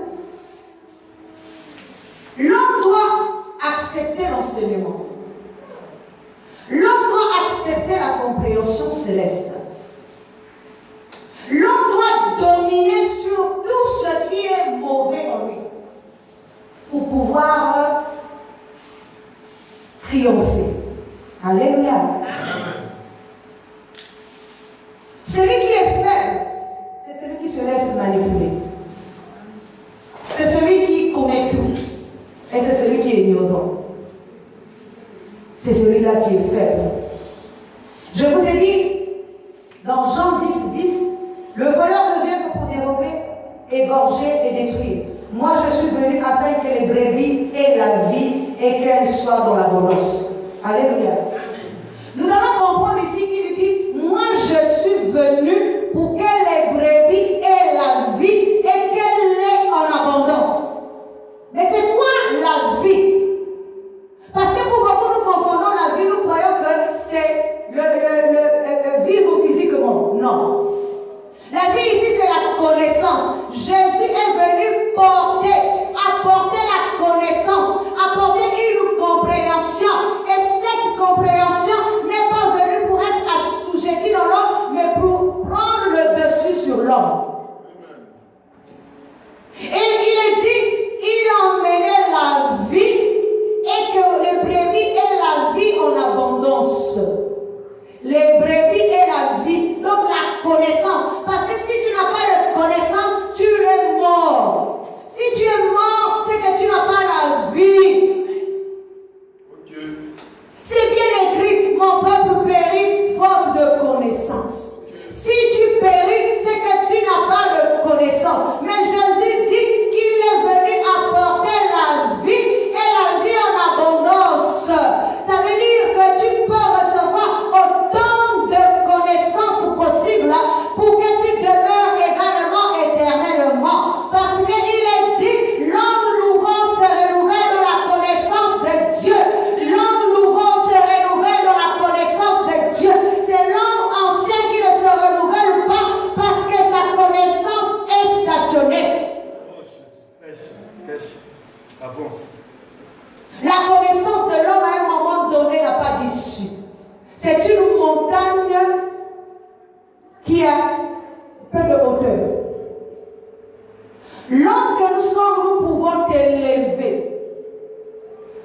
L'homme doit accepter l'enseignement. L'homme doit accepter la compréhension céleste. L'homme doit dominer sur tout ce qui est mauvais en lui pour pouvoir triompher. Alléluia. Celui qui est faible, c'est celui qui se laisse manipuler. C'est celui qui connaît tout. Et c'est celui qui est ignorant. C'est celui-là qui est faible. Je vous ai dit, dans Jean 10, 10, le voleur ne vient que pour dérober, égorger et détruire. Moi, je suis venu afin que les brebis aient la vie et qu'elles soient dans l'abondance. Alléluia. Nous allons comprendre ici qu'il dit, moi, je suis venu pour que les brebis aient la vie et qu'elle l'ait en abondance. Mais c'est quoi la vie? Parce que pour beaucoup nous confondons la vie, nous croyons que c'est le vivre physiquement. Non. La vie ici, c'est la connaissance. Jésus est venu apporter la connaissance, apporter une compréhension. Et cette compréhension n'est pas venue pour être assujettie dans l'homme, mais pour prendre le dessus sur l'homme. Et il est dit, il emmenait la vie et que les brebis aient la vie en abondance. Les brebis aient la vie, donc la connaissance. Parce que si tu n'as pas de connaissance, tu es mort. Si tu es mort, c'est que tu n'as pas la vie. Okay. C'est bien écrit, mon peuple périt faute de connaissance. Si tu péris, c'est que tu n'as pas de connaissance. Mais Jésus dit qu'il est venu apporter la vie et la vie en abondance. Ça veut dire que tu peux recevoir autant de connaissances possibles pour que tu demeures également éternellement. Parce qu'il est dit, l'homme nouveau se renouvelle dans la connaissance de Dieu. L'homme nouveau se renouvelle dans la connaissance de Dieu. C'est l'homme ancien qui ne se renouvelle pas parce que sa connaissance est stationnée. Avance. La connaissance de l'homme à un moment donné n'a pas d'issue. C'est une montagne qui a peu de hauteur. L'homme que nous sommes, nous pouvons t'élever.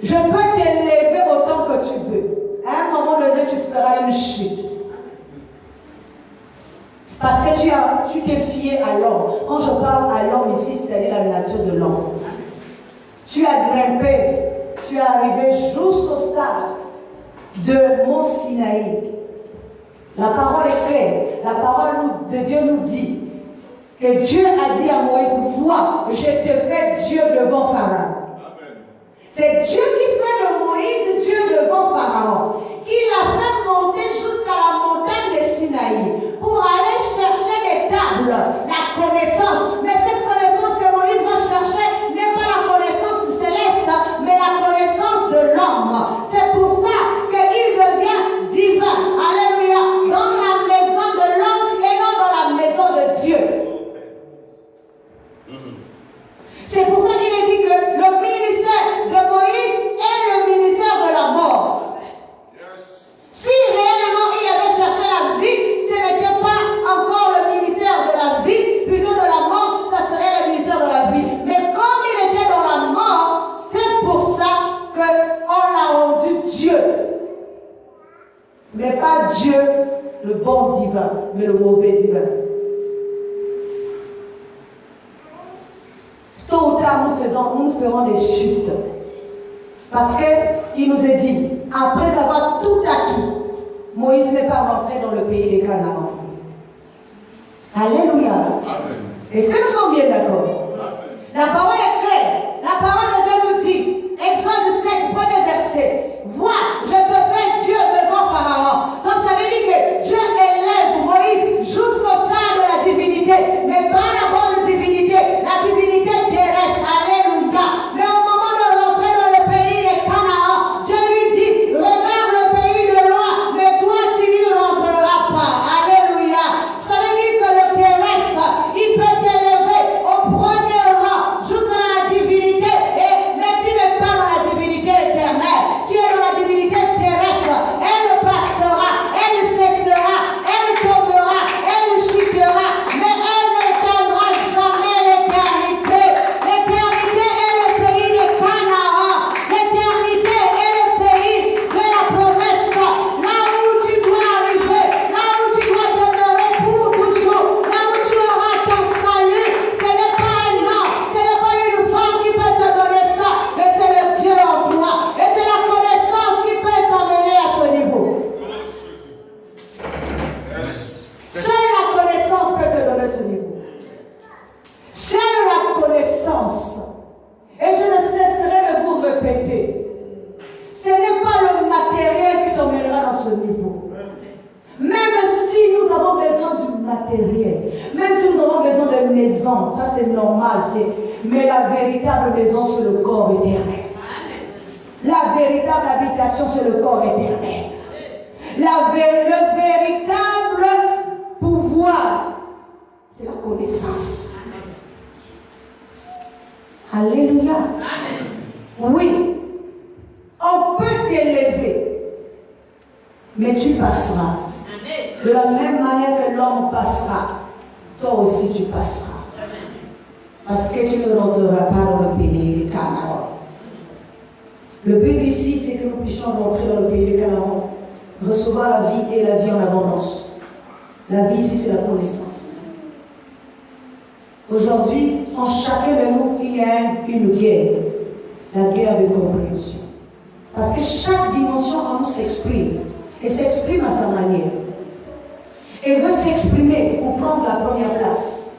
Je peux t'élever autant que tu veux. À un moment donné, tu feras une chute. Parce que tu t'es fié à l'homme. Quand je parle à l'homme ici, c'est-à-dire la nature de l'homme. Tu as grimpé, tu es arrivé jusqu'au stade de Mont Sinaï. La parole est claire. La parole de Dieu nous dit que Dieu a dit à Moïse, vois, je te fais Dieu devant Pharaon. C'est Dieu qui fait de Moïse Dieu devant Pharaon. Il l'a fait monter jusqu'à la montagne de Sinaï pour aller chercher les tables, la connaissance. Mais cette connaissance que Moïse va chercher n'est pas la connaissance céleste, mais la connaissance de l'homme. C'est pour ça qu'il devient divin. Alléluia. Dans la maison de l'homme et non dans la maison de Dieu. C'est pour ça qu'il est dit que le ministère de Moïse est le ministère de la mort. Si réellement il avait cherché la vie, ce n'était pas encore le ministère de la vie, plutôt de la mort, ça serait le ministère de la vie. Mais comme il était dans la mort, c'est pour ça qu'on l'a rendu Dieu. Mais pas Dieu, le bon divin, mais le mauvais divin. Tôt ou tard, nous ferons des chutes. Parce qu'il nous est dit, après avoir tout acquis, Moïse n'est pas rentré dans le pays des Canaan. Alléluia. Est-ce que nous sommes bien d'accord? La parole est claire. La parole de Dieu nous dit, Exode 7, premier verset, vois, je te fais Dieu devant Pharaon. Donc ça veut dire que Dieu élève Moïse jusqu'au stade de la divinité, mais pas la bonne divinité, la divinité terrestre. Alléluia. Mais au moment de rentrer dans le pays des Canaan, Dieu lui dit, regarde le pays t'emmènera dans ce niveau. Même si nous avons besoin du matériel, même si nous avons besoin de maison, ça c'est normal, mais la véritable maison c'est le corps éternel. La véritable habitation c'est le corps éternel. Le véritable pouvoir c'est la connaissance. Alléluia. Oui, on peut t'élever, mais tu passeras. De la même manière que l'homme passera, toi aussi tu passeras. Parce que tu ne rentreras pas dans le pays de Canaan. Le but ici, c'est que nous puissions rentrer dans le pays de Canaan, recevoir la vie et la vie en abondance. La vie ici, c'est la connaissance. Aujourd'hui, en chacun de nous, il y a une guerre. La guerre de compréhension. Parce que chaque dimension en nous s'exprime. Et s'exprime à sa manière. Et veut s'exprimer pour prendre la première place.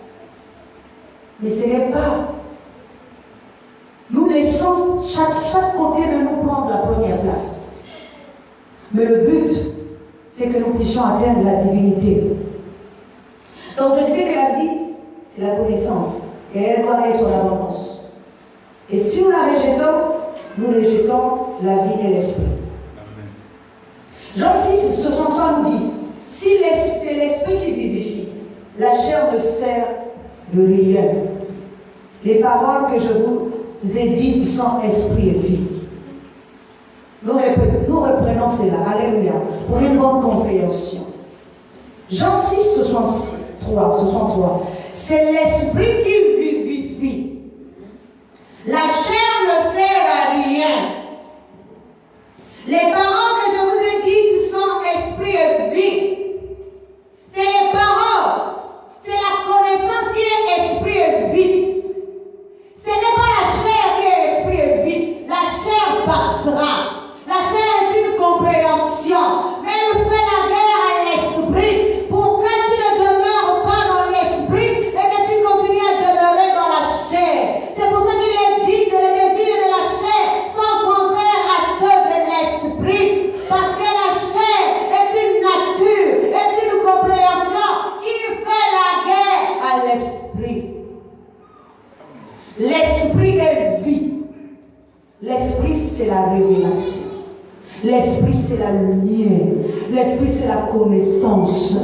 Mais ce n'est pas. Nous laissons chaque côté de nous prendre la première place. Mais le but, c'est que nous puissions atteindre la divinité. Donc je disais que la vie, c'est la connaissance. Et elle doit être en abondance. Et si nous la rejetons, nous rejetons la vie et l'esprit. Jean 6, 63 nous dit, si c'est l'esprit qui vivifie, la chair ne sert de rien. Les paroles que je vous ai dites sont esprit et vie. Nous reprenons cela, alléluia, pour une bonne compréhension. Jean 6, 63, c'est l'esprit qui vivifie. La chair ne sert à rien. Les paroles que je vous ai dites sont esprit et vie. C'est les paroles, c'est la connaissance qui est esprit et vie. Ce n'est pas la chair qui est esprit et vie. La chair passera. La chair est une compréhension, mais elle fait la guerre à l'esprit pour que tu ne demeures pas dans l'esprit et que tu continues à demeurer dans la chair. C'est pour ça qu'il est dit que les désirs de la chair sont contraires à ceux de l'esprit. Parce que la chair est une nature, est une compréhension qui fait la guerre à l'esprit. L'esprit est vie. L'esprit, c'est la révélation. L'esprit, c'est la lumière. L'esprit, c'est la connaissance.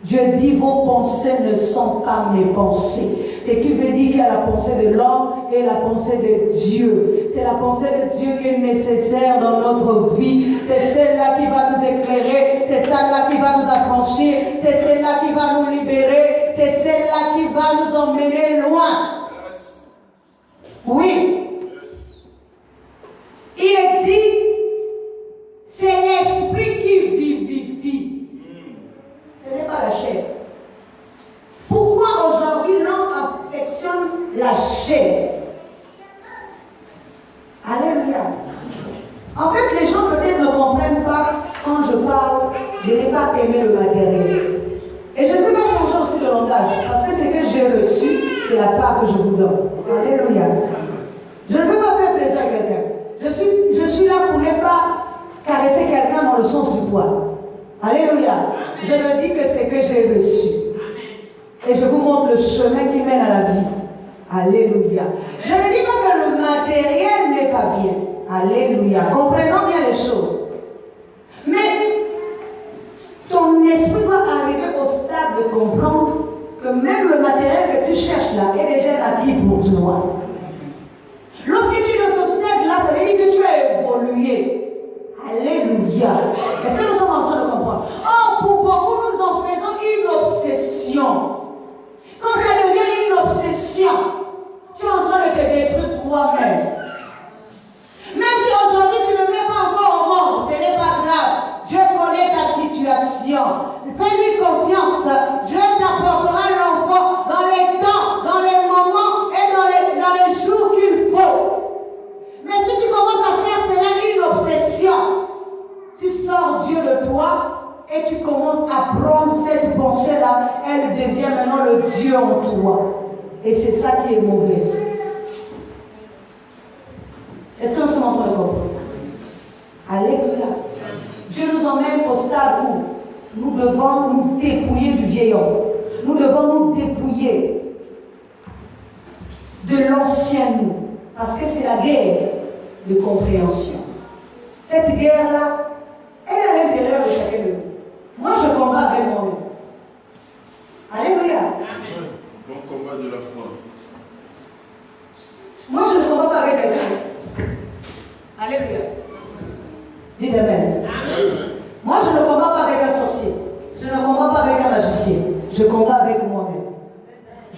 Dieu dit, vos pensées ne sont pas mes pensées. Ce qui veut dire qu'il y a la pensée de l'homme et la pensée de Dieu. C'est la pensée de Dieu qui est nécessaire dans notre vie. C'est celle-là qui va nous éclairer. C'est celle-là qui va nous affranchir. C'est celle-là qui va nous libérer. C'est celle-là qui va nous emmener loin. Oui. Il est dit, c'est l'esprit qui vivifie. Ce n'est pas la chair. Pourquoi aujourd'hui l'homme affectionne la chair? Alléluia. En fait, les gens peut-être ne comprennent pas quand je parle de ne pas aimer le matériel. Et je ne peux pas changer aussi le langage, parce que ce que j'ai reçu, c'est la part que je vous donne. Alléluia. Je ne peux pas faire plaisir à quelqu'un. Je suis là pour ne pas caresser quelqu'un dans le sens du poil. Alléluia. Je ne dis que c'est que j'ai reçu. Et je vous montre le chemin qui mène à la vie. Alléluia. Je ne dis pas que le matériel n'est pas bien. Alléluia. Comprenons bien les choses. Mais ton esprit doit arriver au stade de comprendre que même le matériel que tu cherches là est déjà acquis pour toi. Lorsque tu es dans ce stade-là, ça veut dire que tu as évolué. Alléluia. Est-ce que nous sommes en train de comprendre? Oh, pour beaucoup, nous en faisons une obsession. Quand ça devient une obsession, tu es en train de te détruire toi-même. Même si aujourd'hui tu ne mets pas encore au monde, ce n'est pas grave. Dieu connaît ta situation. Fais-lui confiance. Dieu t'apportera l'enfant dans les temps, dans les moments et dans les jours qu'il faut. Mais si tu commences à faire cela une obsession, tu sors Dieu de toi et tu commences à prendre cette pensée-là. Elle devient maintenant le Dieu en toi. Et c'est ça qui est mauvais. Est-ce que nous sommes en train de comprendre? Alléluia. Dieu nous emmène au stade où nous devons nous dépouiller du vieil homme. Nous devons nous dépouiller de l'ancien nous. Parce que c'est la guerre de compréhension. Cette guerre-là, elle est à l'intérieur de chacun de nous. Moi, je combats avec moi-même. Alléluia. Amen. Bon combat de la foi. Moi, je ne combats pas avec quelqu'un. Alléluia. Dites Amen. Amen. Moi, je ne combats pas avec un sorcier. Je ne combats pas avec un magicien. Je combats avec moi-même.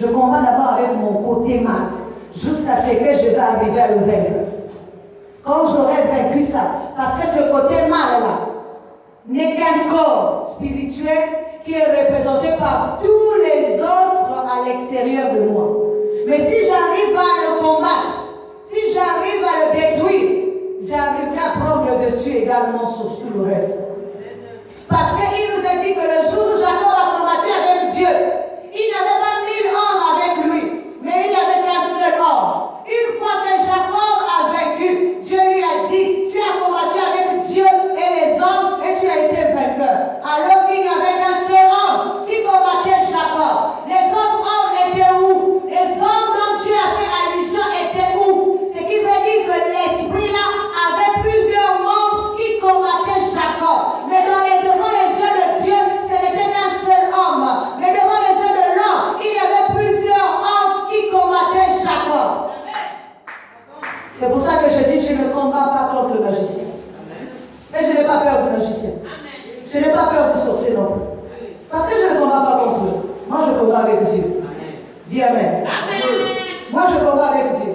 Je combats d'abord avec mon côté mal. Jusqu'à ce que je vais arriver à le vaincre. Quand j'aurai vaincu ça, parce que ce côté mal-là n'est qu'un corps spirituel qui est représenté par tous les autres à l'extérieur de moi. Mais si j'arrive à le combattre, si j'arrive à le détruire, j'arriverai à prendre le dessus également sur tout le reste. Parce qu'il nous a dit que le jour où Jacob a combattu avec Dieu, il n'avait pas 1000 hommes avec lui, mais il n'y avait qu'un seul homme. Une fois que Jacob a vaincu, Dieu lui a dit, tu as combattu avec Dieu et les hommes et tu as été vainqueur. Alors qu'il n'y avait qu'un seul homme qui combattait Jacob. Les autres hommes étaient où? Les hommes dont Dieu a fait allusion étaient où? Ce qui veut dire que l'esprit là avait plusieurs membres qui combattaient Jacob. Mais devant les yeux de Dieu, ce n'était qu'un seul homme. Mais devant les yeux de l'homme, il y avait plusieurs hommes qui combattaient Jacob. C'est pour ça que je dis, je ne combats pas contre le magicien. Et je n'ai pas peur du magicien. Je n'ai pas peur du sorcier non plus. Parce que je ne combats pas contre eux. Moi, je combats avec Dieu. Dis Amen. Moi, je combats avec Dieu.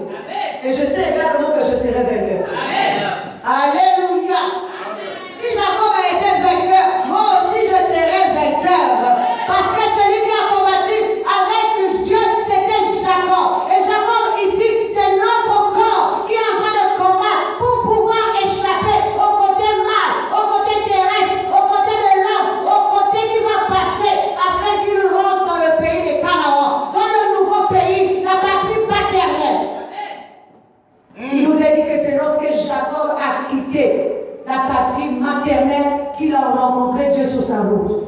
Et je sais également que je serai vainqueur. Alléluia. Si Jacob a été vainqueur, moi aussi je serai vainqueur. Parce que celui qui a combattu avec Dieu, c'était Jacob. Et Jacob ici, c'est notre corps qui est en train de combattre pour pouvoir échapper au côté mal, au côté terrestre, au côté de l'homme, au côté qui va passer après qu'il rentre dans le pays de Canaan, dans le nouveau pays, la patrie paternelle. Il nous a dit que c'est lorsque Jacob a quitté la patrie maternelle qu'il a rencontré Dieu sur sa route.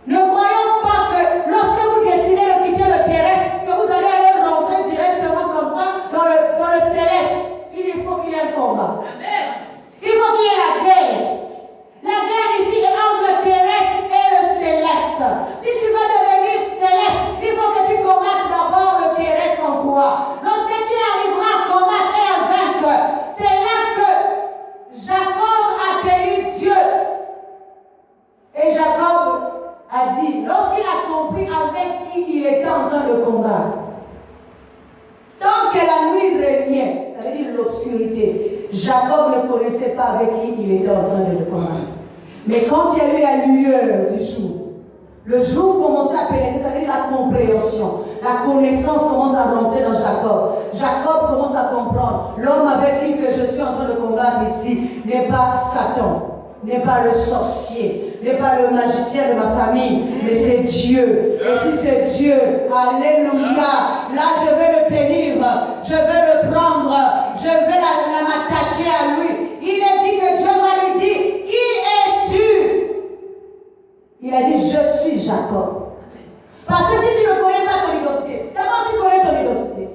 Ne croyons pas que lorsque vous décidez de quitter le terrestre, que vous allez aller rentrer directement comme ça dans le céleste. Il faut qu'il y ait un combat. Il faut qu'il y ait la guerre. La guerre ici est entre le terrestre et le céleste. Si tu veux devenir céleste, il faut que tu combattes d'abord le terrestre en toi. Lorsque tu arriveras à combattre et à vaincre, c'est là que Jacob a béni Dieu. Et Jacob a dit, lorsqu'il a compris avec qui il était en train de combattre, tant que la nuit régnait, ça veut dire l'obscurité, Jacob ne connaissait pas avec qui il était en train de combattre. Mais quand il y a eu la lueur du jour, le jour commençait à pénétrer, ça veut dire la compréhension, la connaissance commence à rentrer dans Jacob. Jacob commence à comprendre, l'homme avec qui que je suis en train de combattre ici n'est pas Satan, n'est pas le sorcier, n'est pas le magicien de ma famille, mais c'est Dieu. Et si c'est Dieu, alléluia, là je vais le tenir, je vais le prendre, je vais m'attacher à lui. Il est dit que Dieu va lui dire, qui es-tu? Il a dit, je suis Jacob. Parce que si tu ne connais pas ton identité, comment tu connais ton identité?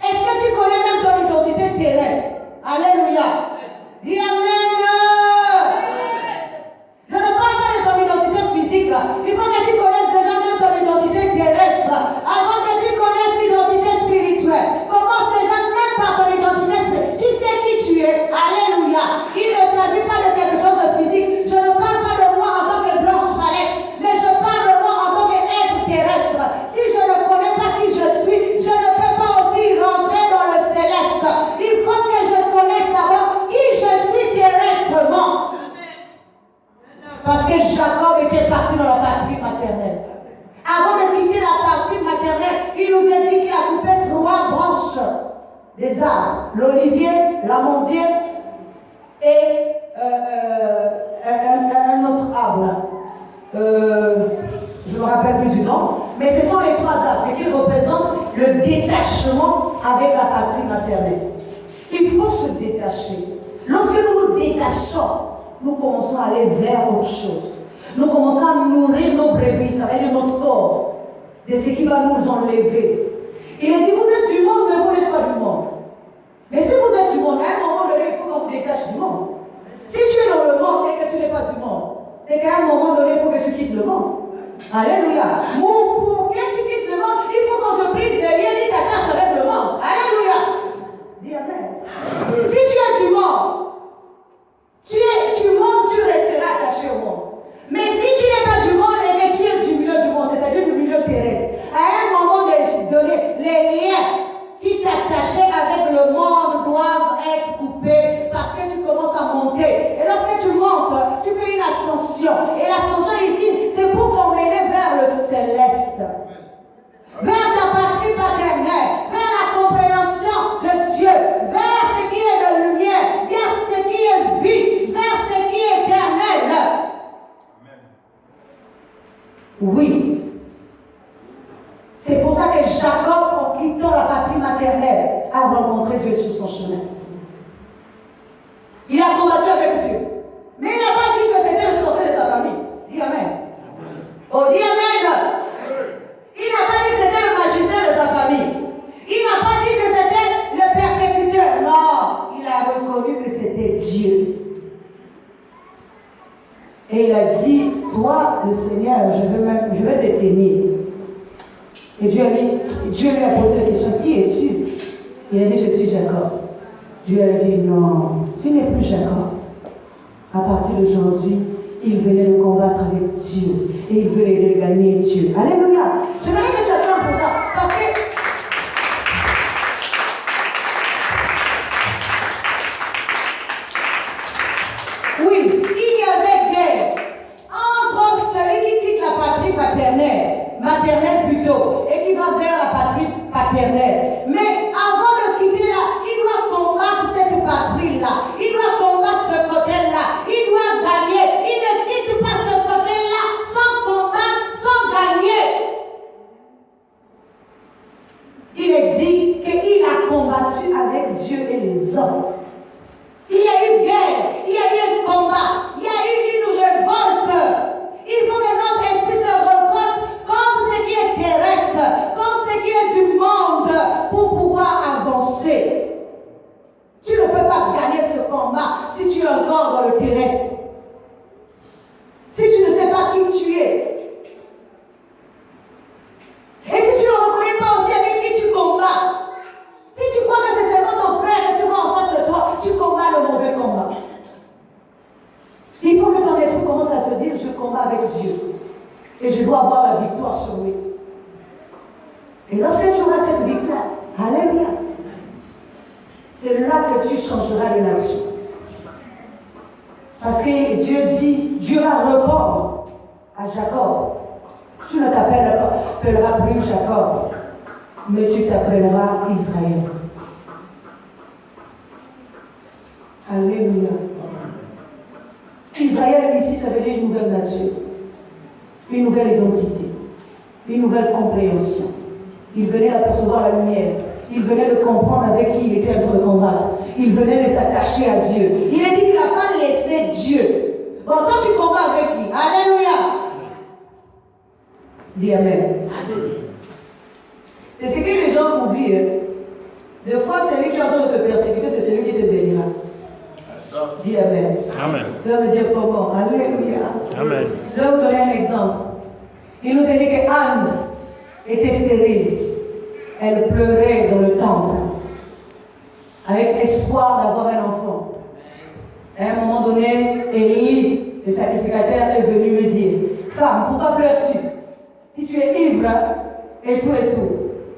Est-ce que tu connais même ton identité terrestre? Alléluia. Dis Amen. Je ne parle pas de ton identité physique. Il faut que tu connaisses déjà même ton identité terrestre. Avant que tu connaisses l'identité spirituelle. Commence déjà même par ton identité spirituelle. Tu sais qui tu es. Alléluia. Il ne s'agit pas de quelque chose de physique. Je ne parle pas de moi en tant que blanche palette, mais je parle de moi en tant qu'être terrestre. Si je ne connais pas qui je suis, je ne peux pas aussi rentrer dans le céleste. Il faut que je connaisse d'abord qui je suis terrestrement. Parce que Jacob était parti dans la patrie maternelle. Avant de quitter la partie maternelle, il nous a dit qu'il a coupé 3 branches des arbres. L'olivier, l'amandier et un autre arbre. Je ne me rappelle plus du nom. Mais ce sont les 3 arbres, ce qui représente le détachement avec la patrie maternelle. Il faut se détacher. Lorsque nous nous détachons nous commençons à aller vers autre chose. Nous commençons à nourrir nos brebis, ça veut dire notre corps, de ce qui va nous enlever. Il a dit, vous êtes du monde, mais vous n'êtes pas du monde. Mais si vous êtes du monde, à un moment donné, il faut qu'on vous détache du monde. Si tu es dans le monde et que tu n'es pas du monde, c'est qu'à un moment donné, il faut que tu quittes le monde. Alléluia. Pour que tu quittes le monde, il faut qu'on te brise les liens et t'attaches avec le monde. Alléluia. Dis amen. Si tu es du monde, tu resteras attaché au monde. Mais si tu n'es pas du monde et que tu es du milieu du monde, c'est-à-dire du milieu terrestre, à un moment donné, les liens qui t'attachaient avec le monde doivent être coupés parce que tu commences à monter. Et lorsque tu montes, tu fais une ascension. Et l'ascension ici, c'est pour t'emmener vers le céleste. Vers ta patrie paternelle, vers la compréhension de Dieu, vers ce qui est de lumière, vers ce qui est vie, vers ce qui est éternel. Oui. C'est pour ça que Jacob, en quittant la patrie maternelle, a rencontré Dieu sur son chemin. Il a combattu avec Dieu. Mais il n'a pas dit que c'était le sorcier de sa famille. Dis amen. Oh, dis amen. Il n'a pas dit que c'était le magicien de sa famille. Il n'a pas dit que c'était le persécuteur. Non, il a reconnu que c'était Dieu. Et il a dit, toi, le Seigneur, je vais te tenir. Et Dieu lui a posé la question, qui es-tu? Il a dit, je suis Jacob. Dieu a dit, non, tu n'es plus Jacob. À partir d'aujourd'hui, il venait de combattre avec Dieu. Et il venait de gagner Dieu. Alléluia. J'aimerais que ça tombe pour ça. Parce que oui, il y avait guerre entre celui qui quitte la patrie maternelle plutôt, et qui va vers la patrie paternelle. Mais avant de quitter là, il doit combattre cette patrie-là. Il doit combattre ce côté-là. Il doit gagner. Il ne quitte pas ce côté-là sans combattre, sans gagner. Il est dit qu'il a combattu avec Dieu et les hommes. Il y a eu guerre, il y a eu un combat, il y a eu une révolte. Il faut que notre esprit se révolte contre ce qui est terrestre, contre ce qui est du monde, pour pouvoir avancer. Tu ne peux pas gagner ce combat si tu es encore dans le terrestre. Si tu ne sais pas qui tu es. Et si tu ne reconnais pas aussi avec qui tu combats. Si tu crois que c'est seulement ton frère que tu vois en face de toi, tu combats le mauvais combat. Il faut que ton esprit commence à se dire, je combats avec Dieu. Et je dois avoir la victoire sur lui. Et lorsque tu auras cette victoire, alléluia, c'est là que tu changeras de nature. Parce que Dieu dit, Dieu va répondre à Jacob. Tu ne t'appelleras plus Jacob, mais tu t'appelleras Israël. Alléluia. Israël ici, ça veut dire une nouvelle nature, une nouvelle identité, une nouvelle compréhension. Il venait d'apercevoir la lumière. Il venait de comprendre avec qui il était en train de combattre. Il venait de s'attacher à Dieu. Il a dit qu'il n'a pas laissé Dieu. Bon, quand tu combats avec lui, alléluia. Dis amen. C'est ce que les gens oublient. Des fois, celui qui est en train de te persécuter, c'est celui qui te bénira. Dis amen. Amen. Tu vas me dire comment? Alléluia. Amen. Je vais vous donner un exemple. Il nous a dit que Anne était stérile. Elle pleurait dans le temple avec espoir d'avoir un enfant. À un moment donné, Élie, le sacrificateur, est venu me dire, femme, pourquoi pleures-tu? Si tu es ivre et tout.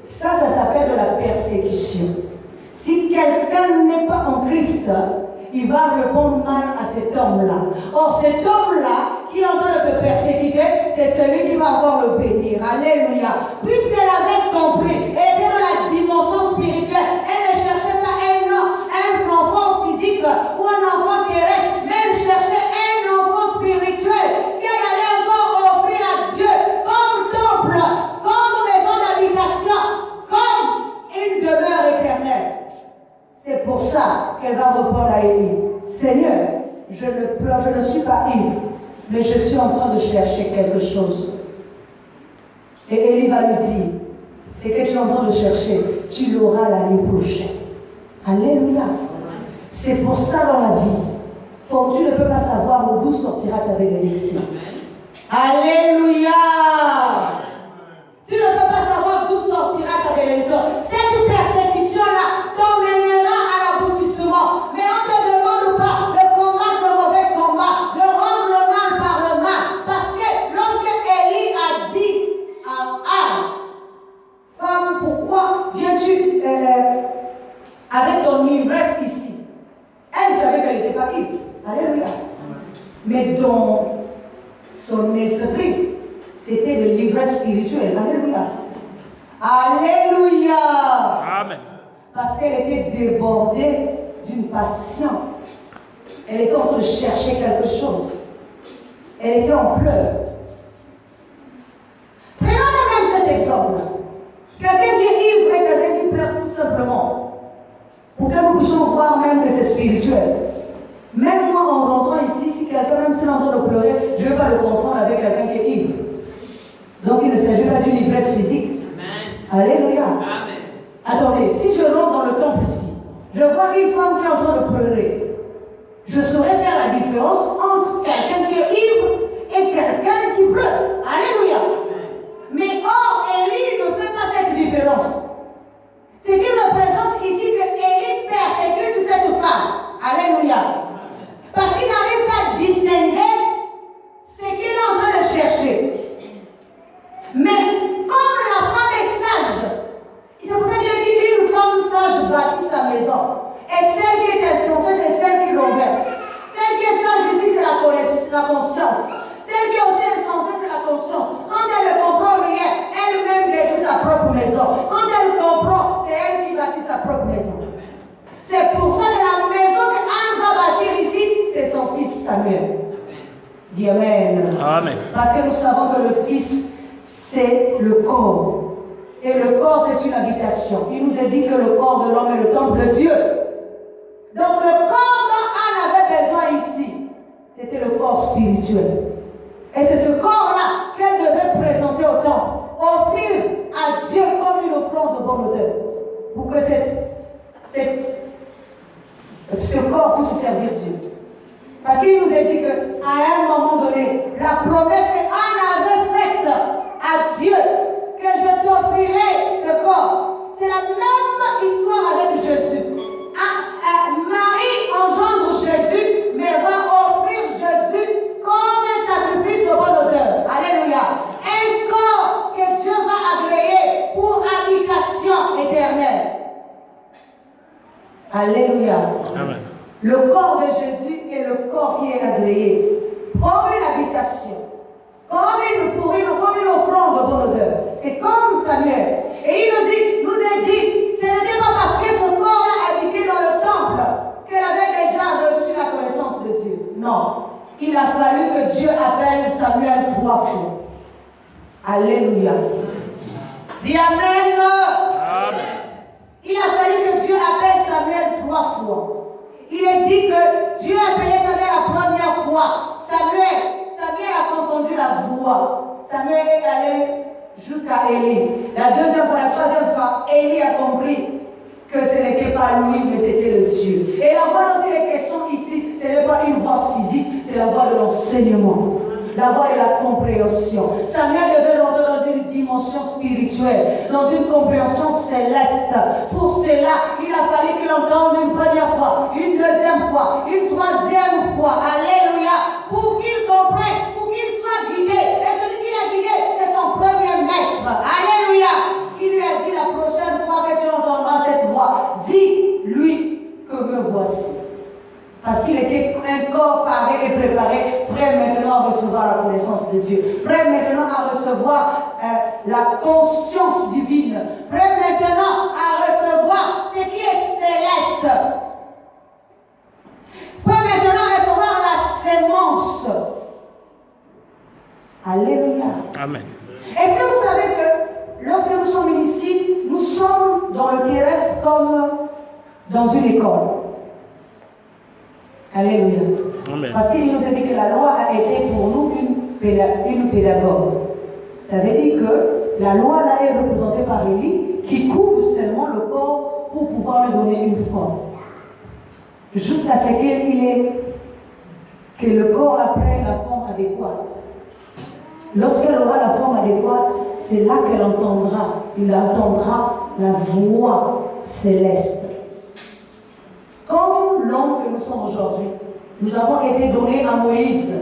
Ça s'appelle de la persécution. Si quelqu'un n'est pas en Christ, il va répondre mal à cet homme-là. Or, cet homme-là qui est en train de te persécuter, c'est celui qui va avoir le bénir. Alléluia. Puisqu'elle avait compris, elle était dans la dimension spirituelle. Elle ne cherchait pas un enfant physique ou un enfant terrestre, mais elle cherchait un enfant spirituel qu'elle allait encore offrir à Dieu comme temple, comme maison d'habitation, comme une demeure éternelle. C'est pour ça qu'elle va répondre à Élie. Seigneur, je ne je ne suis pas ivre, mais je suis en train de chercher quelque chose. Et Élie va lui dire, c'est que tu es en train de chercher, tu l'auras l'année prochaine. Alléluia. C'est pour ça dans la vie, comme tu ne peux pas savoir d'où sortira ta bénédiction. Alléluia. Tu ne peux pas savoir d'où sortira ta bénédiction. Cette persécution-là t'emmènera à l'aboutissement. Mais on ne te demande pas de combattre le mauvais combat, de rendre le mal par le mal. Parce que lorsque Élie a dit à femme, pourquoi viens-tu avec ton ivresse ici? Elle savait qu'elle n'était pas ivre. Alléluia. Mais dans son esprit, c'était de l'ivresse spirituelle. Alléluia. Alléluia. Amen. Parce qu'elle était débordée d'une passion. Elle était en train de chercher quelque chose. Elle était en pleurs. Prenons même cet exemple. Quelqu'un qui est ivre et quelqu'un qui pleure tout simplement. Pour que nous puissions voir même que c'est spirituel. Même moi, en rentrant ici, si quelqu'un même s'est en train de pleurer, je ne vais pas le confondre avec quelqu'un qui est ivre. Donc il ne s'agit pas d'une ivresse physique. Amen. Alléluia. Amen. Attendez, si je rentre dans le temple ici, je vois une femme qui est en train de pleurer, je saurais faire la différence entre quelqu'un qui est ivre et quelqu'un qui pleure. Alléluia. Mais or, Élie ne fait pas cette différence. Ce qui représente ici que Élie persécute cette femme. Alléluia. Parce qu'il n'arrive pas à distinguer ce qu'il est en train de chercher. Mais comme la femme est sage, c'est pour ça qu'il a dit qu'une femme sage bâtit sa maison. Et celle qui est insensée, c'est celle qui renverse. Celle qui est sage ici, c'est la conscience. Celle qui est aussi insensée, c'est la conscience. Quand elle ne comprend rien, elle-même détruit sa propre maison. Quand elle comprend, c'est elle qui bâtit sa propre maison. C'est pour ça que la maison qu'Anne va bâtir ici, c'est son fils Samuel. Dis Amen. Amen. Parce que nous savons que le fils, c'est le corps. Et le corps, c'est une habitation. Il nous est dit que le corps de l'homme est le temple de Dieu. Donc le corps dont Anne avait besoin ici, c'était le corps spirituel. Et c'est ce corps-là qu'elle devait présenter au temple. Offrir à Dieu comme une offrande de bonne odeur. Pour que ce corps puisse servir Dieu. Parce qu'il nous a dit qu'à un moment donné, la promesse qu'Anne avait faite à Dieu, que je t'offrirai ce corps, c'est la même histoire avec Jésus. Marie engendre Jésus, mais va offrir Jésus comme un sacrifice de bonne odeur. Alléluia. Un corps que Dieu va agréer pour habitation éternelle. Alléluia. Amen. Le corps de Jésus est le corps qui est agréé comme une habitation, comme une offrande de bonne odeur. C'est comme Samuel. Et il nous a dit, ce n'était pas parce que ce corps-là habitait dans le temple qu'elle avait déjà reçu la connaissance de Dieu. Non. Il a fallu que Dieu appelle Samuel 3 fois. Alléluia. Dis Amen. Amen. Il a fallu que Dieu appelle Samuel 3 fois. Il est dit que Dieu a appelé Samuel la première fois. Samuel a confondu la voix. Samuel est allé jusqu'à Élie. La deuxième fois, la troisième fois, Élie a compris que ce n'était pas lui, mais c'était le Dieu. Et la voix dont il est question ici, ce n'est pas une voix physique, c'est la voix de l'enseignement. La voix de la compréhension. Samuel devait rentrer dans une dimension spirituelle, dans une compréhension céleste. Pour cela, il a fallu qu'il entende une première fois, une deuxième fois, une troisième fois. Alléluia. Pour qu'il comprenne, pour qu'il soit guidé. Et celui qui l'a guidé, c'est son premier maître. Alléluia. Il lui a dit la prochaine fois que tu entendras cette voix, dis-lui que me voici. Parce qu'il était un corps paré et préparé, prêt maintenant à recevoir la connaissance de Dieu, prêt maintenant à recevoir la conscience divine, prêt maintenant à recevoir ce qui est céleste, prêt maintenant à recevoir la sémence. Alléluia. Amen. Est-ce que vous savez que lorsque nous sommes ici, nous sommes dans le terrestre comme dans une école? Alléluia. Amen. Parce qu'il nous a dit que la loi a été pour nous une pédagogue. Ça veut dire que la loi là est représentée par Élie qui couvre seulement le corps pour pouvoir lui donner une forme. Jusqu'à ce que le corps apprenne la forme adéquate. Lorsqu'elle aura la forme adéquate, c'est là qu'elle entendra. Il entendra la voix céleste. Comme l'homme que nous sommes aujourd'hui, nous avons été donnés à Moïse,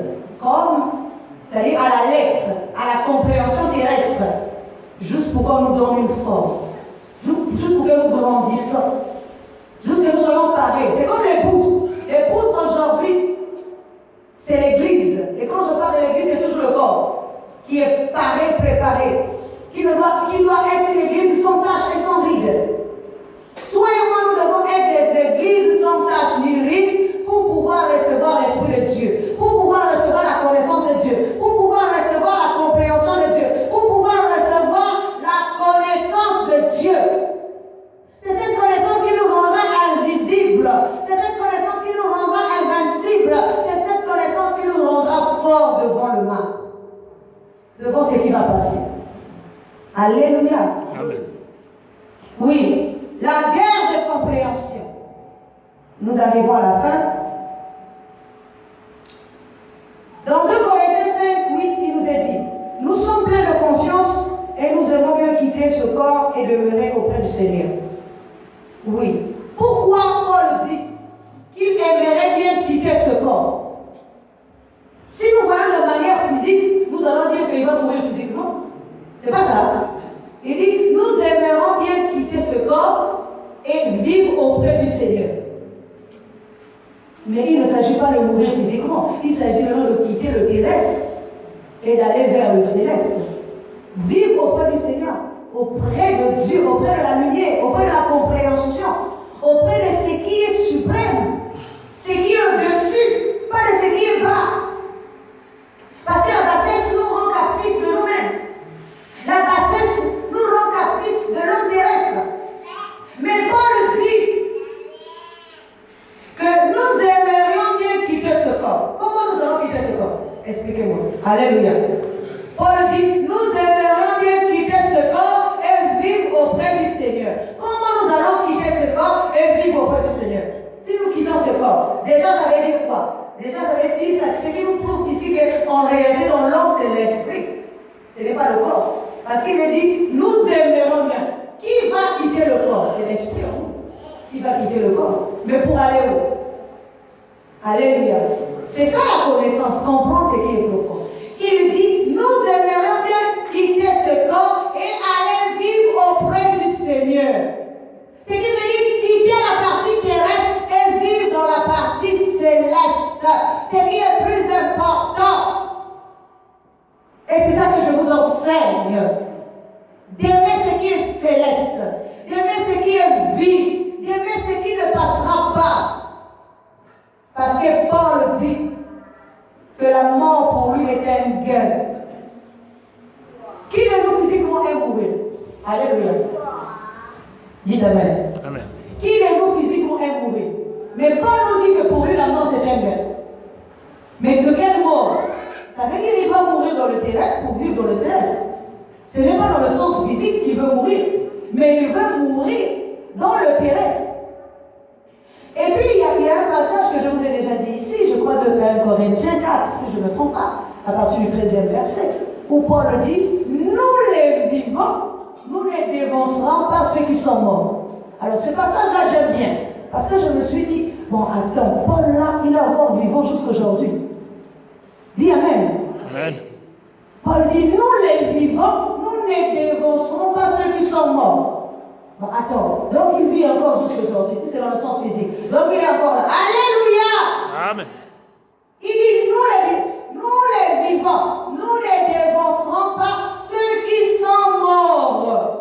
c'est-à-dire à la lettre, à la compréhension terrestre, juste pour qu'on nous donne une forme, juste pour que nous grandissons, juste que nous soyons parés. C'est comme l'épouse. L'épouse aujourd'hui, c'est l'église. Et quand je parle de l'église, c'est toujours le corps qui est paré, préparé, qui doit être une église sans tache et sans ride. Toi et moi, nous devons être des églises sans tache ni ride pour pouvoir recevoir l'Esprit de Dieu, pour pouvoir recevoir la connaissance de Dieu, pour pouvoir recevoir la compréhension de Dieu, pour pouvoir recevoir la connaissance de Dieu. C'est cette connaissance qui nous rendra invisibles. C'est cette connaissance qui nous rendra invincibles. C'est cette connaissance qui nous rendra forts devant le mal, devant ce qui va passer. Alléluia. Amen. Oui, la guerre de compréhension. Nous arrivons à la fin. Dans 2 Corinthiens 5, 8, il nous est dit, nous sommes pleins de confiance et nous aimons mieux quitter ce corps et demeurer auprès du Seigneur. Oui. Pourquoi Paul dit qu'il aimerait bien quitter ce corps? Si nous voyons de manière physique, nous allons dire qu'il va mourir physiquement. C'est pas ça. Il dit, nous aimerons bien quitter ce corps et vivre auprès du Seigneur. Mais il ne s'agit pas de mourir physiquement. Il s'agit de quitter le terrestre et d'aller vers le céleste. Vivre auprès du Seigneur, auprès de Dieu, auprès de la lumière, auprès de la compréhension, auprès de ce qui est suprême, ce qui est au-dessus, pas de ce qui est bas. Parce que la bassesse nous rend captifs de nous-mêmes. La bassesse nous rend captifs de l'homme terrestre. Mais Paul dit que nous aimerions bien quitter ce corps. Comment nous allons quitter ce corps? Expliquez-moi. Alléluia. Paul dit, nous aimerions bien quitter ce corps et vivre auprès du Seigneur. Comment nous allons quitter ce corps et vivre auprès du Seigneur? Si nous quittons ce corps, déjà ça veut dire quoi? Déjà ça veut dire, ce qui nous prouve ici qu'en réalité dans l'homme c'est l'esprit. Ce n'est pas le corps. Parce qu'il est dit, nous aimerons bien. Qui va quitter le corps? C'est l'esprit en nous. Qui va quitter le corps? Mais pour aller où? Alléluia. C'est ça la connaissance, comprendre ce qui est profond. Il dit, nous aimerions bien quitter ce corps et aller vivre auprès du Seigneur. Ce qui veut dire quitter la partie terrestre et vivre dans la partie céleste. Ce qui est plus important. Et c'est ça que je vous enseigne. D'aimer ce qui est céleste. D'aimer ce qui est vie. D'aimer ce qui ne passera pas. Parce que Paul dit que la mort pour lui était un gain. Qui de nous physiquement est mourir? Alléluia. Dites Amen. Amen. Qui de nous physiquement est mourir? Mais Paul nous dit que pour lui la mort c'est un gain. Mais de quelle mort? Ça veut dire qu'il va mourir dans le terrestre pour vivre dans le céleste. Ce n'est pas dans le sens physique qu'il veut mourir, mais il veut mourir dans le terrestre. Et puis il y a un passage que je vous ai déjà dit ici, je crois de 1 Corinthiens 4, si je ne me trompe pas, à partir du 13e verset, où Paul dit, nous les vivants, nous ne dévancerons pas ceux qui sont morts. Alors ce passage-là j'aime bien, parce que je me suis dit, bon attends, Paul là, il est encore vivant jusqu'aujourd'hui. Dis Amen. Amen. Paul dit, nous les vivants, nous ne dévancerons pas ceux qui sont morts. Bon, attends, donc il vit encore jusqu'aujourd'hui, si c'est dans le sens physique. Donc il est encore là. Alléluia! Amen. Il dit, nous les vivants, nous ne dévancerons pas ceux qui sont morts.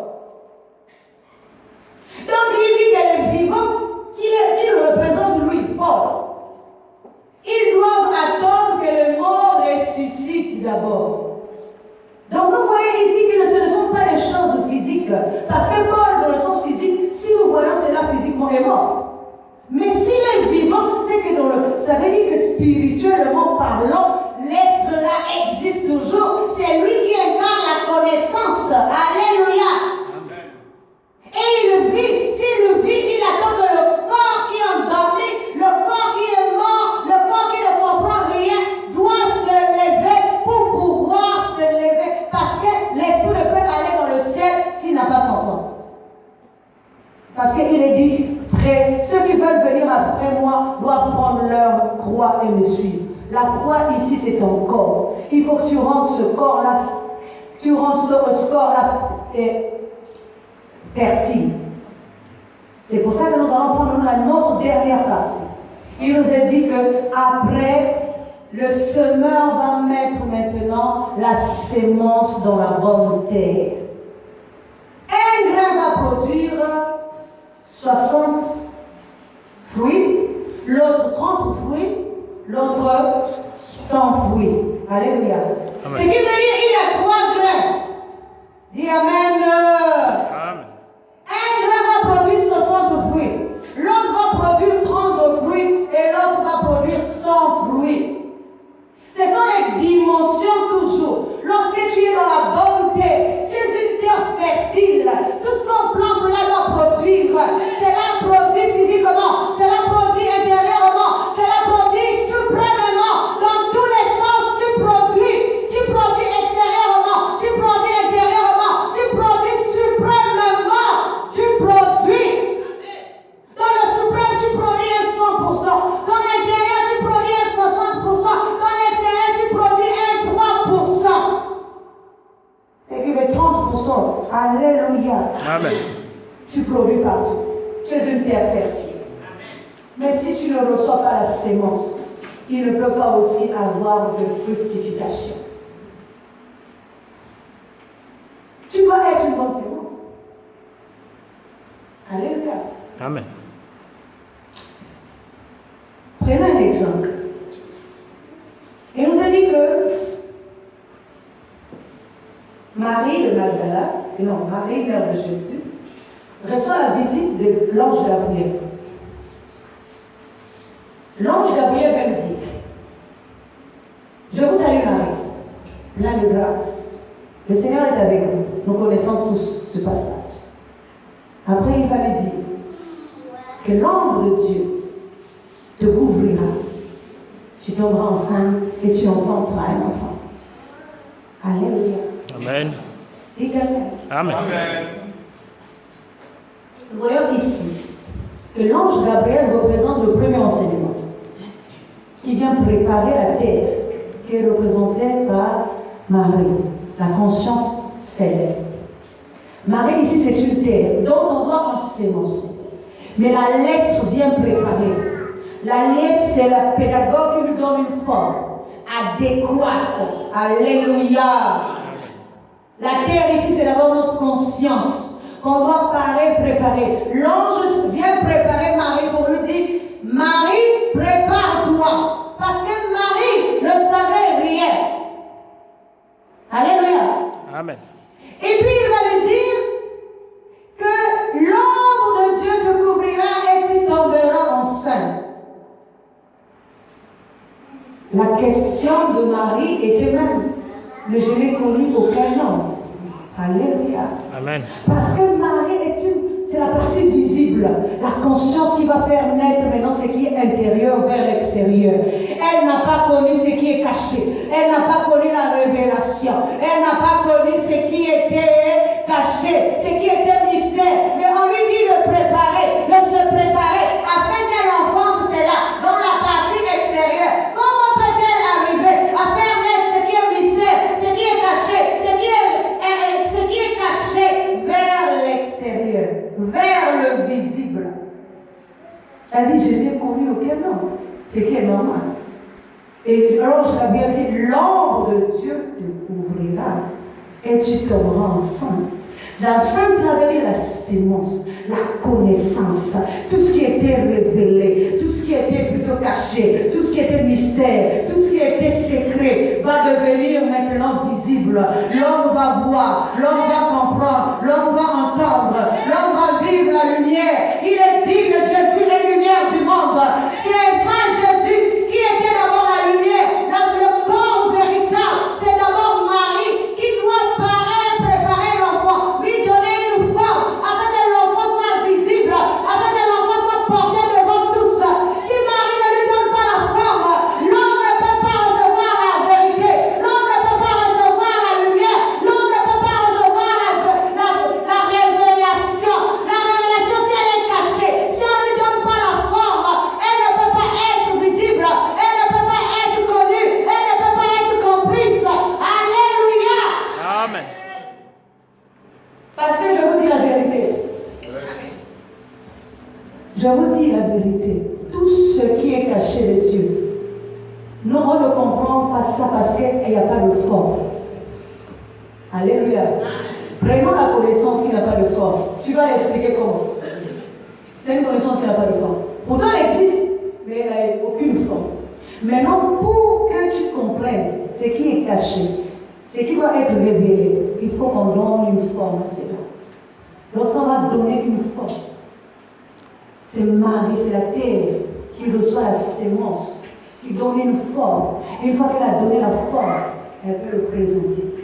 Donc il dit que les vivants, qu'il représente lui, Paul, ils doivent attendre que le mort ressuscite d'abord. Donc vous voyez ici que ce ne sont pas les choses physiques. Parce que Paul, dans le sens physique, si nous voyons cela physiquement est mort. Mais s'il est vivant, c'est que ça veut dire que après moi doivent prendre leur croix et me suivre. La croix ici, c'est ton corps. Il faut que tu rendes ce corps-là, fertile. C'est pour ça que nous allons prendre notre dernière partie. Il nous a dit que après, le semeur va mettre maintenant la sémence dans la bonne terre. Un grain va produire 60 fruits, l'autre 30 fruits, l'autre 100 fruits. Alléluia. Amen. Ce qui veut dire qu'il y a 3 grains. Dis Amen. Amen. Un grain va produire 60 fruits, l'autre va produire 30 fruits et l'autre va produire 100 fruits. Ce sont les dimensions toujours. Lorsque tu es dans la bonne terre, tu es une terre fertile. Tout ce qu'on plante là doit produire. Cela produit physiquement, cela produit intérieurement, cela produit suprêmement. Dans tous les sens, tu produis. Tu produis extérieurement, tu produis intérieurement, tu produis suprêmement. Tu produis. Dans le suprême, tu produis un 100%. Dans l'intérieur, tu produis un 60%. Dans l'extérieur, tu produis un 3%. C'est que le 30%. Alléluia. Amen. Tu produis partout. Tu es une terre fertile. Mais si tu ne reçois pas la sémence, il ne peut pas aussi avoir de fructification. Tu dois être une bonne sémence. Alléluia. Amen. Prenons un exemple. Il nous a dit que Marie de Magdala, Marie, mère de Jésus, reçoit la visite de l'ange Gabriel. L'ange Gabriel va lui dire: je vous salue Marie, plein de grâce. Le Seigneur est avec vous. Nous connaissons tous ce passage. Après, il va lui dire que l'ombre de Dieu te couvrira. Tu tomberas enceinte et tu enfanteras un enfant. Alléluia. Amen. Dites Amen. Amen. Nous voyons ici que l'ange Gabriel représente le premier enseignement qui vient préparer la terre, qui est représentée par Marie, la conscience céleste. Marie ici, c'est une terre dont on doit ensemencer. Mais la lettre vient préparer. La lettre, c'est la pédagogue qui nous donne une forme adéquate. Alléluia. La terre ici, c'est d'abord notre conscience qu'on doit préparer. L'ange vient préparer Marie pour lui dire: Marie, prépare-toi. Parce que Marie ne savait rien. Alléluia. Amen. Et puis il va lui dire que l'ombre de Dieu te couvrira et tu tomberas enceinte. La question de Marie était même: mais je n'ai connu aucun homme. Alléluia. Amen. Parce que Marie c'est la partie visible, la conscience qui va faire naître maintenant ce qui est intérieur vers l'extérieur. Elle n'a pas connu ce qui est caché. Elle n'a pas connu la révélation. Elle n'a pas connu ce qui était caché, ce qui était mystère. Mais on lui dit de préparer, de se préparer afin qu'elle enfante cela dans la partie extérieure. Comment peut-elle arriver à faire naître ce qui est mystère, ce qui est caché, ce qui est caché vers l'extérieur, vers le visible? Elle dit: je n'ai connu aucun homme, ce qui est normal. Et l'ange Gabriel dit: l'ombre de Dieu te couvrira et tu tomberas enceinte. L'enceinte avait dit la sémence, la connaissance, tout ce qui était révélé, tout ce qui était plutôt caché, tout ce qui était mystère, tout ce qui était secret va devenir maintenant visible. L'homme va voir, l'homme va comprendre, l'homme va entendre, l'homme va vivre la lumière. Il est dit que Jésus est lumière du monde. C'est pas Jésus qui était d'abord la lumière. Le corps véritable, c'est d'abord Marie qui doit préparer l'enfant, lui donner une forme afin que l'enfant soit visible, afin que l'enfant soit porté devant tous. Si Marie ne lui donne pas la forme, l'homme ne peut pas recevoir la vérité, l'homme ne peut pas recevoir la lumière, l'homme ne peut pas recevoir la révélation. La révélation, si elle est cachée, si on ne lui donne pas la forme, elle ne Je vous dis la vérité. Tout ce qui est caché de Dieu, nous on ne comprend pas ça parce qu'il n'y a pas de forme. Alléluia. Prenons la connaissance qui n'a pas de forme. Tu vas l'expliquer comment? C'est une connaissance qui n'a pas de forme. Pourtant elle existe, mais elle n'a aucune forme. Maintenant, pour que tu comprennes ce qui est caché, ce qui va être révélé, il faut qu'on donne une forme à cela. Lorsqu'on va donner une forme, c'est Marie, c'est la terre qui reçoit la sémence, qui donne une forme. Une fois qu'elle a donné la forme, elle peut le présenter.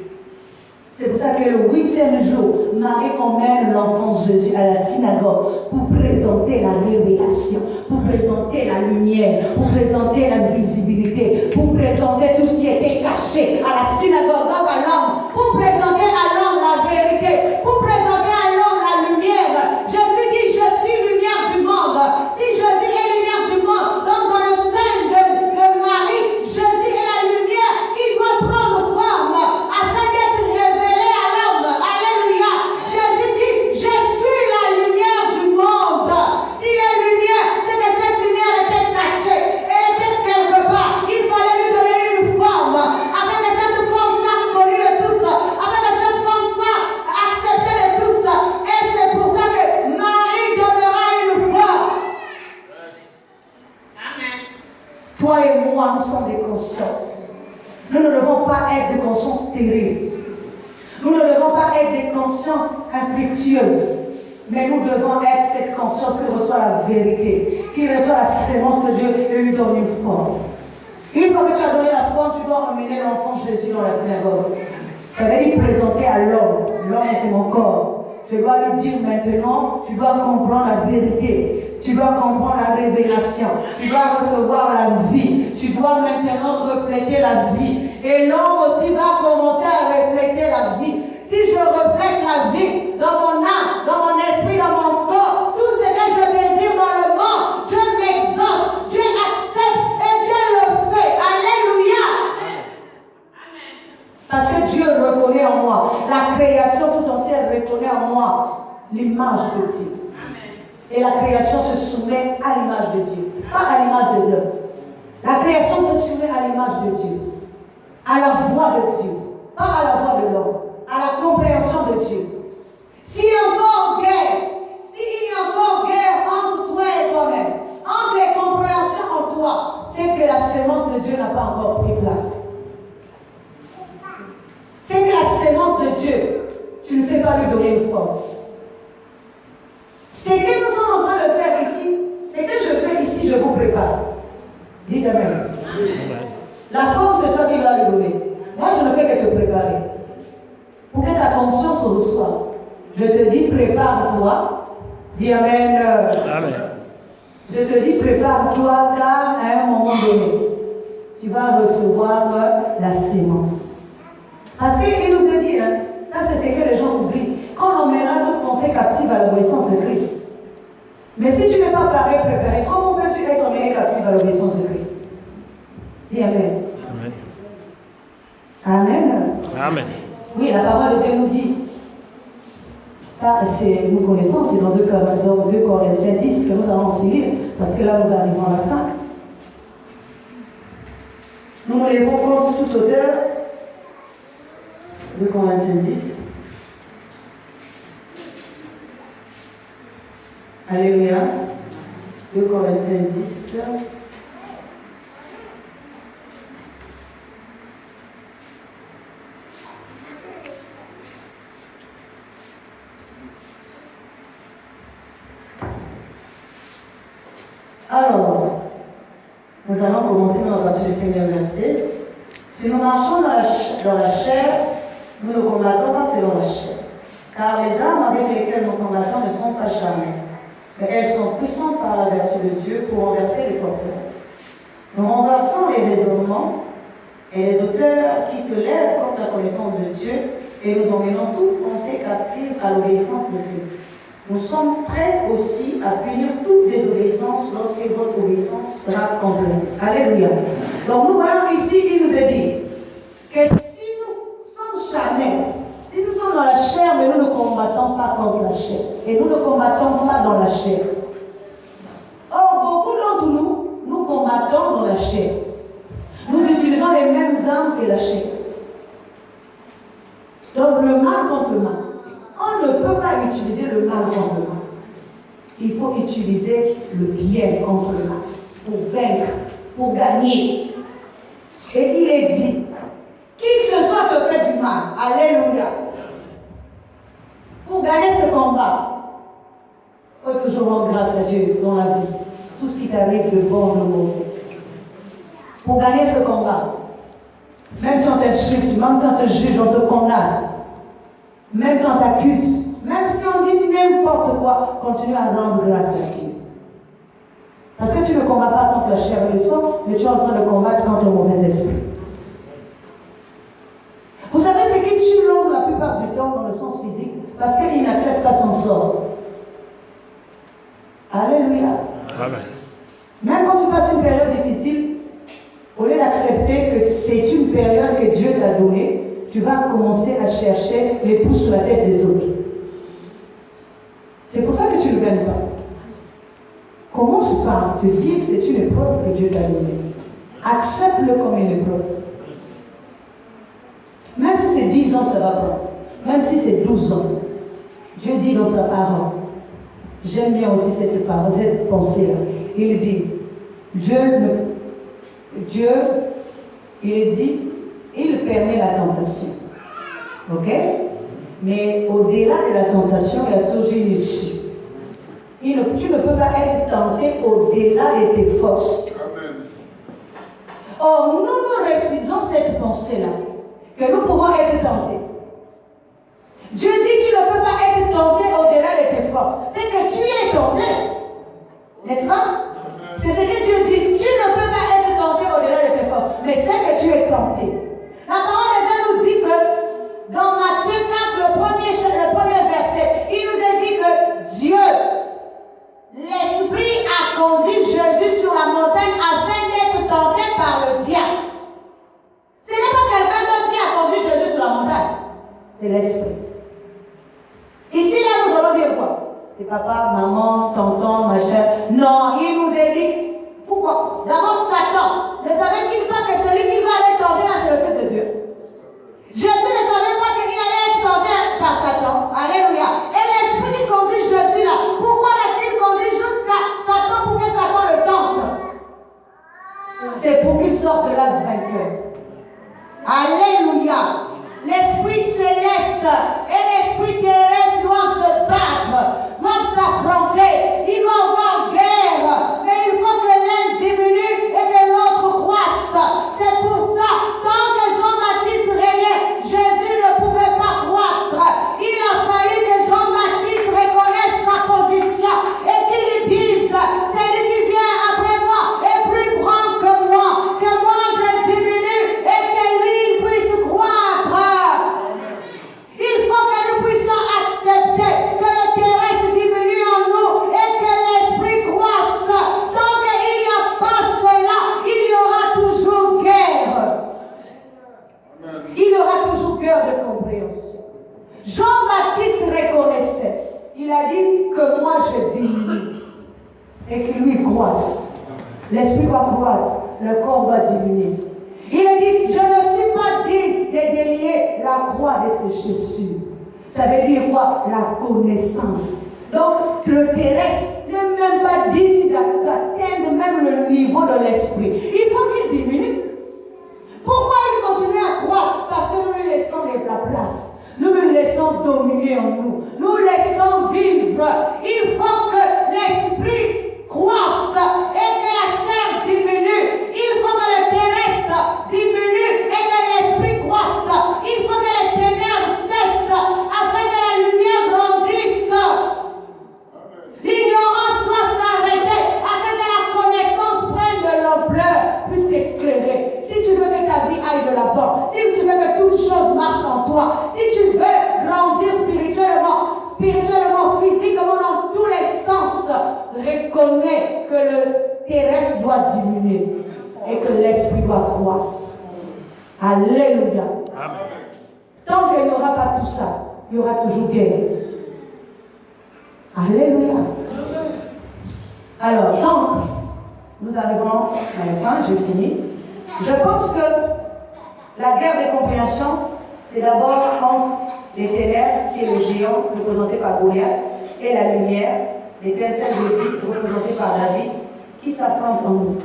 C'est pour ça que le 8e jour, Marie emmène l'enfant Jésus à la synagogue pour présenter la révélation, pour présenter la lumière, pour présenter la visibilité, pour présenter tout ce qui était caché à la synagogue, donc à l'homme, pour présenter à l'homme la vérité, pour présenter à l'homme la lumière. Jésus dit, je suis lumière du monde. Si Jésus est lumière du monde, donc dans le sein de Marie, Jésus est la lumière qui doit prendre forme afin d'être révélé à l'homme. Alléluia. Jésus dit, je suis la lumière du monde. Si la lumière, c'est que cette lumière était cachée, elle était quelque part, il fallait lui donner une forme, afin que cette forme soit connue de tous, afin que cette forme soit acceptée de tous. Et c'est pour ça que Marie donnera une forme. Amen. Toi et moi, nous sommes des consciences. Nous ne devons pas être des consciences stériles. Nous ne devons pas être des consciences infructueuses. Mais nous devons être cette conscience qui reçoit la vérité, qui reçoit la sémence de Dieu et lui donne une forme. Une fois que tu as donné la forme, tu dois emmener l'enfant Jésus dans la synagogue. Ça veut dire présenter à l'homme. L'homme, c'est mon corps. Je dois lui dire maintenant, tu dois comprendre la vérité. Tu dois comprendre la révélation. Tu dois recevoir la vie. Tu dois maintenant refléter la vie. Et l'homme aussi va commencer à refléter la vie. Si je reflète la vie dans mon âme, dans mon esprit, dans mon corps, tout ce que je désire dans le monde, Dieu m'exauce, Dieu accepte et Dieu le fait. Alléluia. Parce que Dieu reconnaît en moi, la création tout entière reconnaît en moi l'image de Dieu. Et la création se soumet à l'image de Dieu, pas à l'image de Dieu. La création se soumet à l'image de Dieu, à la voix de Dieu, pas à la voix de l'homme, à la compréhension de Dieu. S'il y a encore guerre, s'il y a encore guerre entre toi et toi-même, entre les compréhensions en toi, c'est que la sémence de Dieu n'a pas encore pris place. C'est que la sémence de Dieu, tu ne sais pas lui donner une forme. Ce que nous sommes en train de faire ici, ce que je fais ici, je vous prépare. Dites Amen. La forme, c'est toi qui vas lui donner. Moi, je ne fais que te préparer. Pour que ta conscience reçoive. Je te dis, prépare-toi. Dis Amen. Amen. Je te dis, prépare-toi, car à un moment donné, tu vas recevoir la sémence. Parce qu'il nous a dit, hein, ça c'est ce que les gens oublient, qu'on emmènera toute pensée captive à l'obéissance de Christ. Mais si tu n'es pas paré, préparé, comment peux-tu être emmené captif à l'obéissance de Christ? Dis Amen. Amen. Amen. Amen. Oui, la parole de Dieu nous dit, ça nous connaissons, c'est dans 2 Corinthiens 10 que nous allons aussi lire, parce que là nous arrivons à la fin. Nous nous lèvons contre toute hauteur. 2 Corinthiens 10. Alléluia. 2 Corinthiens 10. Alors, nous allons commencer dans la partie du Seigneur verset. Si nous marchons dans la chair, nous ne combattons pas selon la chair. Car les armes avec lesquelles nous combattons ne sont pas charnelles, mais elles sont puissantes par la vertu de Dieu pour renverser les forteresses. Nous renversons les raisonnements et les auteurs qui se lèvent contre la connaissance de Dieu et nous emmenons toute pensée captive à l'obéissance de Christ. Nous sommes prêts aussi à punir toute désobéissance lorsque votre obéissance sera complète. Alléluia. Donc nous voyons ici, il nous est dit que si nous sommes charnels, si nous sommes dans la chair, mais nous ne combattons pas contre la chair. Et nous ne combattons pas dans la chair. les âmes et la chair. Donc le mal contre le mal. On ne peut pas utiliser le mal contre le mal. Il faut utiliser le bien contre le mal pour vaincre, pour gagner. Et il est dit, qui que ce soit te fait du mal, alléluia. Pour gagner ce combat, il faut toujours rendre grâce à Dieu dans la vie. Tout ce qui t'arrive de bon, de mauvais. Pour gagner ce combat, même si on t'insulte, même quand on te juge, on te condamne, même quand on t'accuse, même si on dit n'importe quoi, continue à rendre grâce à Dieu. Parce que tu ne combats pas contre la chair et le sang, mais tu es en train de combattre contre le mauvais esprit. Vous savez ce qui tue l'homme la plupart du temps dans le sens physique? Parce qu'il n'accepte pas son sort. Alléluia. Amen. Même quand tu passes une période difficile, au lieu d'accepter que c'est une période que Dieu t'a donnée, tu vas commencer à chercher les pouces sur la tête des autres. C'est pour ça que tu ne gagnes pas. Commence par te dire que c'est une épreuve que Dieu t'a donnée. Accepte-le comme une épreuve. Même si c'est 10 ans, ça va pas. Même si c'est 12 ans. Dieu dit dans sa parole. J'aime bien aussi cette parole, cette pensée-là. Il dit, Dieu, il dit, il permet la tentation. Ok? Mais au-delà de la tentation, il y a toujours une issue. Tu ne peux pas être tenté au-delà de tes forces. Amen. Or, nous refusons cette pensée-là, que nous pouvons être tentés. Dieu dit que tu ne peux pas être tenté au-delà de tes forces. C'est que tu es tenté. N'est-ce pas? C'est ce que Dieu dit. Tu ne peux pas être tenté au-delà de tes forces. Mais c'est que tu es tenté. La parole de Dieu nous dit que dans Matthieu 4, le premier verset, il nous a dit que Dieu, l'Esprit a conduit Jésus sur la montagne afin d'être tenté par le diable. Ce n'est pas quelqu'un d'autre qui a conduit Jésus sur la montagne. C'est l'Esprit. Ici, là, nous allons dire quoi? C'est papa, maman, tonton, machin. Non, il nous a dit. Pourquoi? D'abord, Satan. Ne savait-il pas que celui qui va aller tenter là, c'est le Fils de Dieu? Jésus ne savait pas qu'il allait être tenté par Satan. Alléluia. Et l'Esprit qui conduit Jésus là, pourquoi l'a-t-il conduit jusqu'à Satan pour que Satan le tente? C'est pour qu'il sorte de là vainqueur. Alléluia. L'esprit céleste et l'esprit terrestre doivent se battre, doivent s'affronter, ils doivent avoir guerre, mais il faut que l'un diminue et que l'autre croisse. C'est pour ça, tant que Jean-Baptiste régnait, Jésus ne pouvait pas croître. Il a fallu que Jean-Baptiste reconnaisse sa position et qu'il dise, celui qui vient après moi est plus grand que moi je diminue et que lui puisse croître. Il faut que nous puissions accepter que le terrestre diminue en nous et que l'esprit croisse. Tant qu'il n'y a pas cela, il y aura toujours guerre. Il y aura toujours guerre de compréhension. Jean-Baptiste reconnaissait. Il a dit que moi je diminue et que lui croisse. L'esprit va croître, le corps va diminuer. Il a dit, je ne suis pas digne de délier la croix de ses chaussures. Ça veut dire quoi? La connaissance. Donc, le terrestre n'est même pas digne d'atteindre même le niveau de l'esprit. Il faut qu'il diminue. Pourquoi il continue à croire? Parce que nous lui laissons la place. Nous lui laissons dominer en nous. Nous laissons vivre. Il faut que l'esprit croisse et que la chair diminue. Il faut que le terrestre diminue et que l'esprit croisse. Il faut que les ténèbres cessent afin que la lumière grandisse. L'ignorance doit s'arrêter afin que la connaissance prenne de l'ampleur, puisse t'éclairer. Si tu veux que ta vie aille de l'avant, si tu veux que toute chose marche en toi, si tu veux grandir spirituellement, physiquement, dans tous les sens, reconnais que le terrestre doit diminuer et que l'esprit doit croître. Alléluia. Amen. Tant qu'il n'y aura pas tout ça, il y aura toujours guerre. Alléluia. Alors, donc, nous arrivons à la fin, j'ai fini. Je pense que La guerre des compréhensions, c'est d'abord entre les ténèbres, qui est le géant, représenté par Goliath, et la lumière, l'étincelle de vie, représentée par David, qui s'affrontent en nous.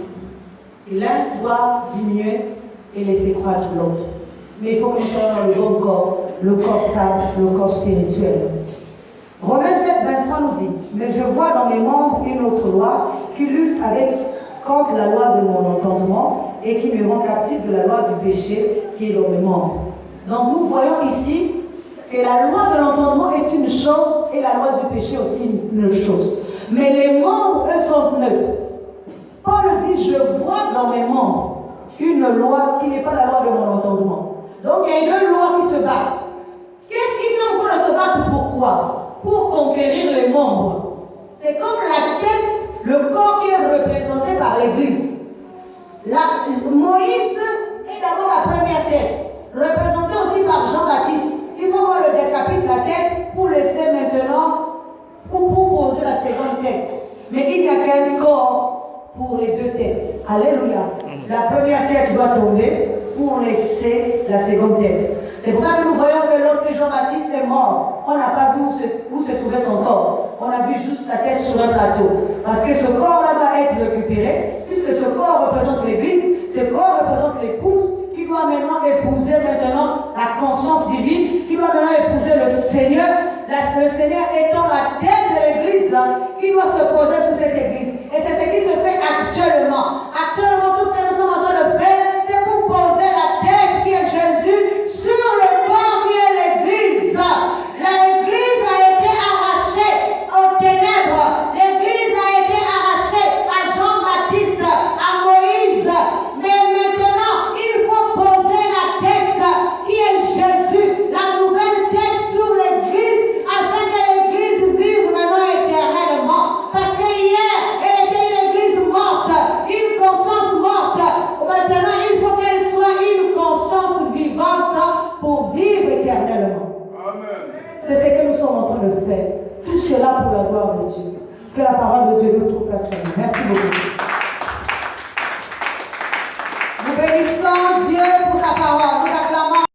Et l'un doit diminuer et laisser croître l'autre. Mais il faut que nous soyons dans le bon corps, le corps stable, le corps spirituel. Romains 7, 23 nous dit, mais je vois dans mes membres une autre loi qui lutte contre la loi de mon entendement et qui me rend captif de la loi du péché qui est dans mes membres. Donc nous voyons ici que la loi de l'entendement est une chose et la loi du péché aussi une chose. Mais les membres, eux, sont neutres. Paul dit, je vois dans mes membres une loi qui n'est pas la loi de mon entendement. Donc il y a deux lois qui se battent. Qu'est-ce qu'ils sont en train de se battre? Pourquoi? Pour conquérir les membres. C'est comme la tête, le corps qui est représenté par l'Église. Moïse est d'abord la première tête, représenté aussi par Jean-Baptiste. Il faut qu'on le décapite la tête pour laisser maintenant, pour poser la seconde tête. Mais il n'y a qu'un corps pour les deux têtes. Alléluia. La première tête doit tomber pour laisser la seconde tête. C'est pour ça que nous voyons que lorsque Jean-Baptiste est mort, on n'a pas vu où se trouvait son corps. On a vu juste sa tête sur un plateau. Parce que ce corps-là doit être récupéré, puisque ce corps représente l'Église, ce corps représente l'épouse, qui doit maintenant épouser la conscience divine, qui doit maintenant épouser le Seigneur. Le Seigneur étant la tête de l'Église, qui doit se poser sur cette Église. Et c'est ce qui se fait actuellement. Actuellement, tout ce que nous sommes en train de faire, c'est pour poser la tête qui est Jésus sur le corps qui est l'Église. L'Église a été arrachée aux ténèbres. L'Église a été arrachée à Jean-Baptiste, à Moïse. Mais maintenant, il faut poser la tête qui est Jésus, la nouvelle tête sur l'Église, afin que l'Église vive maintenant éternellement. Parce que hier, elle était une Église morte, une conscience morte. Maintenant, il faut qu'elle soit une conscience vivante pour vivre éternellement. Amen. C'est ce que nous sommes en train de faire. Tout cela pour la gloire de Dieu. Que la parole de Dieu nous trouve place. Merci beaucoup. Nous bénissons Dieu pour sa parole.